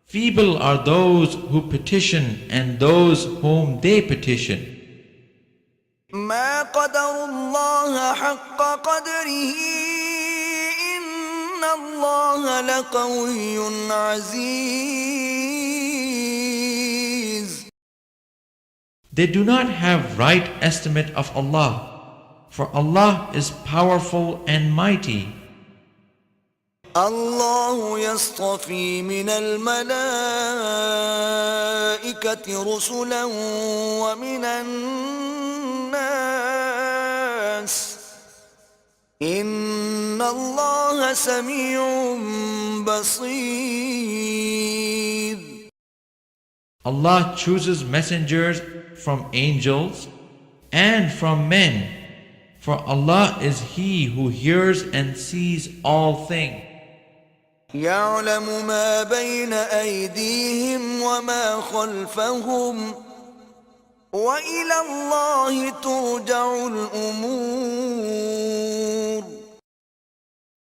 [SPEAKER 3] Feeble are those who petition and those whom they petition.
[SPEAKER 1] ما قدر الله حق قدره إن الله لقوي عزيز.
[SPEAKER 3] They do not have right estimate of Allah, for Allah is powerful and mighty.
[SPEAKER 1] الله يصطفي من الملائكة رسلا ومن الناس إن الله سميع بصير.
[SPEAKER 3] Allah chooses messengers from angels and from men, for Allah is He who hears and sees all things.
[SPEAKER 1] يعلم ما بين أيديهم وما خلفهم وإلى الله ترجع الأمور.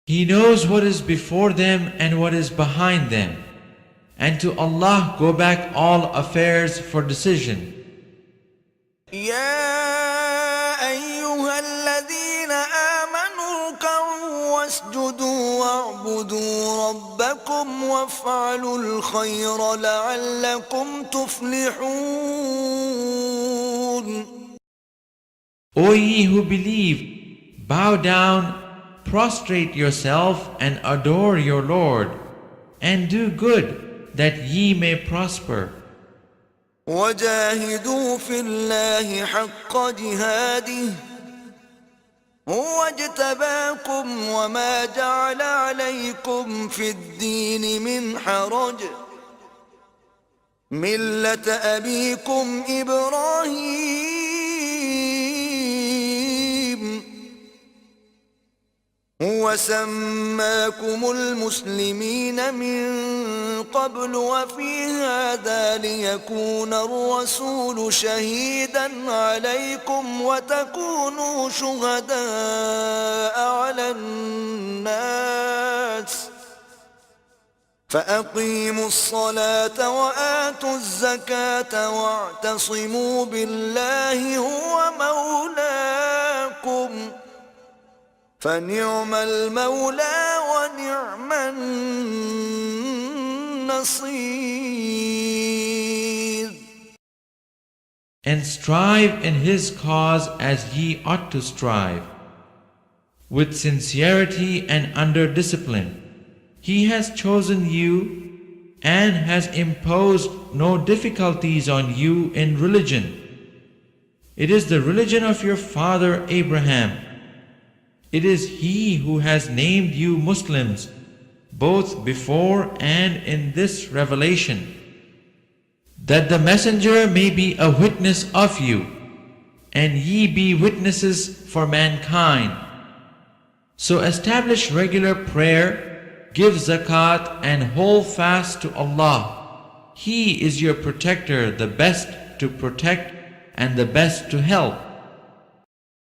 [SPEAKER 3] He knows what is before them and what is behind them, and to Allah go back all affairs for decision.
[SPEAKER 1] يا أيها الذين آمنوا اركعوا واسجدوا واعبدوا ربكم وافعلوا الخير لعلكم تفلحون.
[SPEAKER 3] O ye who believe, bow down, prostrate yourself and adore your Lord, and do good that ye may prosper.
[SPEAKER 1] وجاهدوا في الله حق جهاده هو اجتباكم وما جعل عليكم في الدين من حرج ملة أبيكم إبراهيم هو سماكم المسلمين من قبل وفي هذا ليكون الرسول شهيدا عليكم وتكونوا شهداء على الناس فأقيموا الصلاة وآتوا الزكاة واعتصموا بالله هو مولاكم فنعم المولى ونعم النصير.
[SPEAKER 3] And strive in His cause as ye ought to strive, with sincerity and under discipline. He has chosen you and has imposed no difficulties on you in religion. It is the religion of your father Abraham. It is He who has named you Muslims, both before and in this revelation, that the messenger may be a witness of you, and ye be witnesses for mankind. So establish regular prayer, give zakat, and hold fast to Allah. He is your protector, the best to protect and the best to help.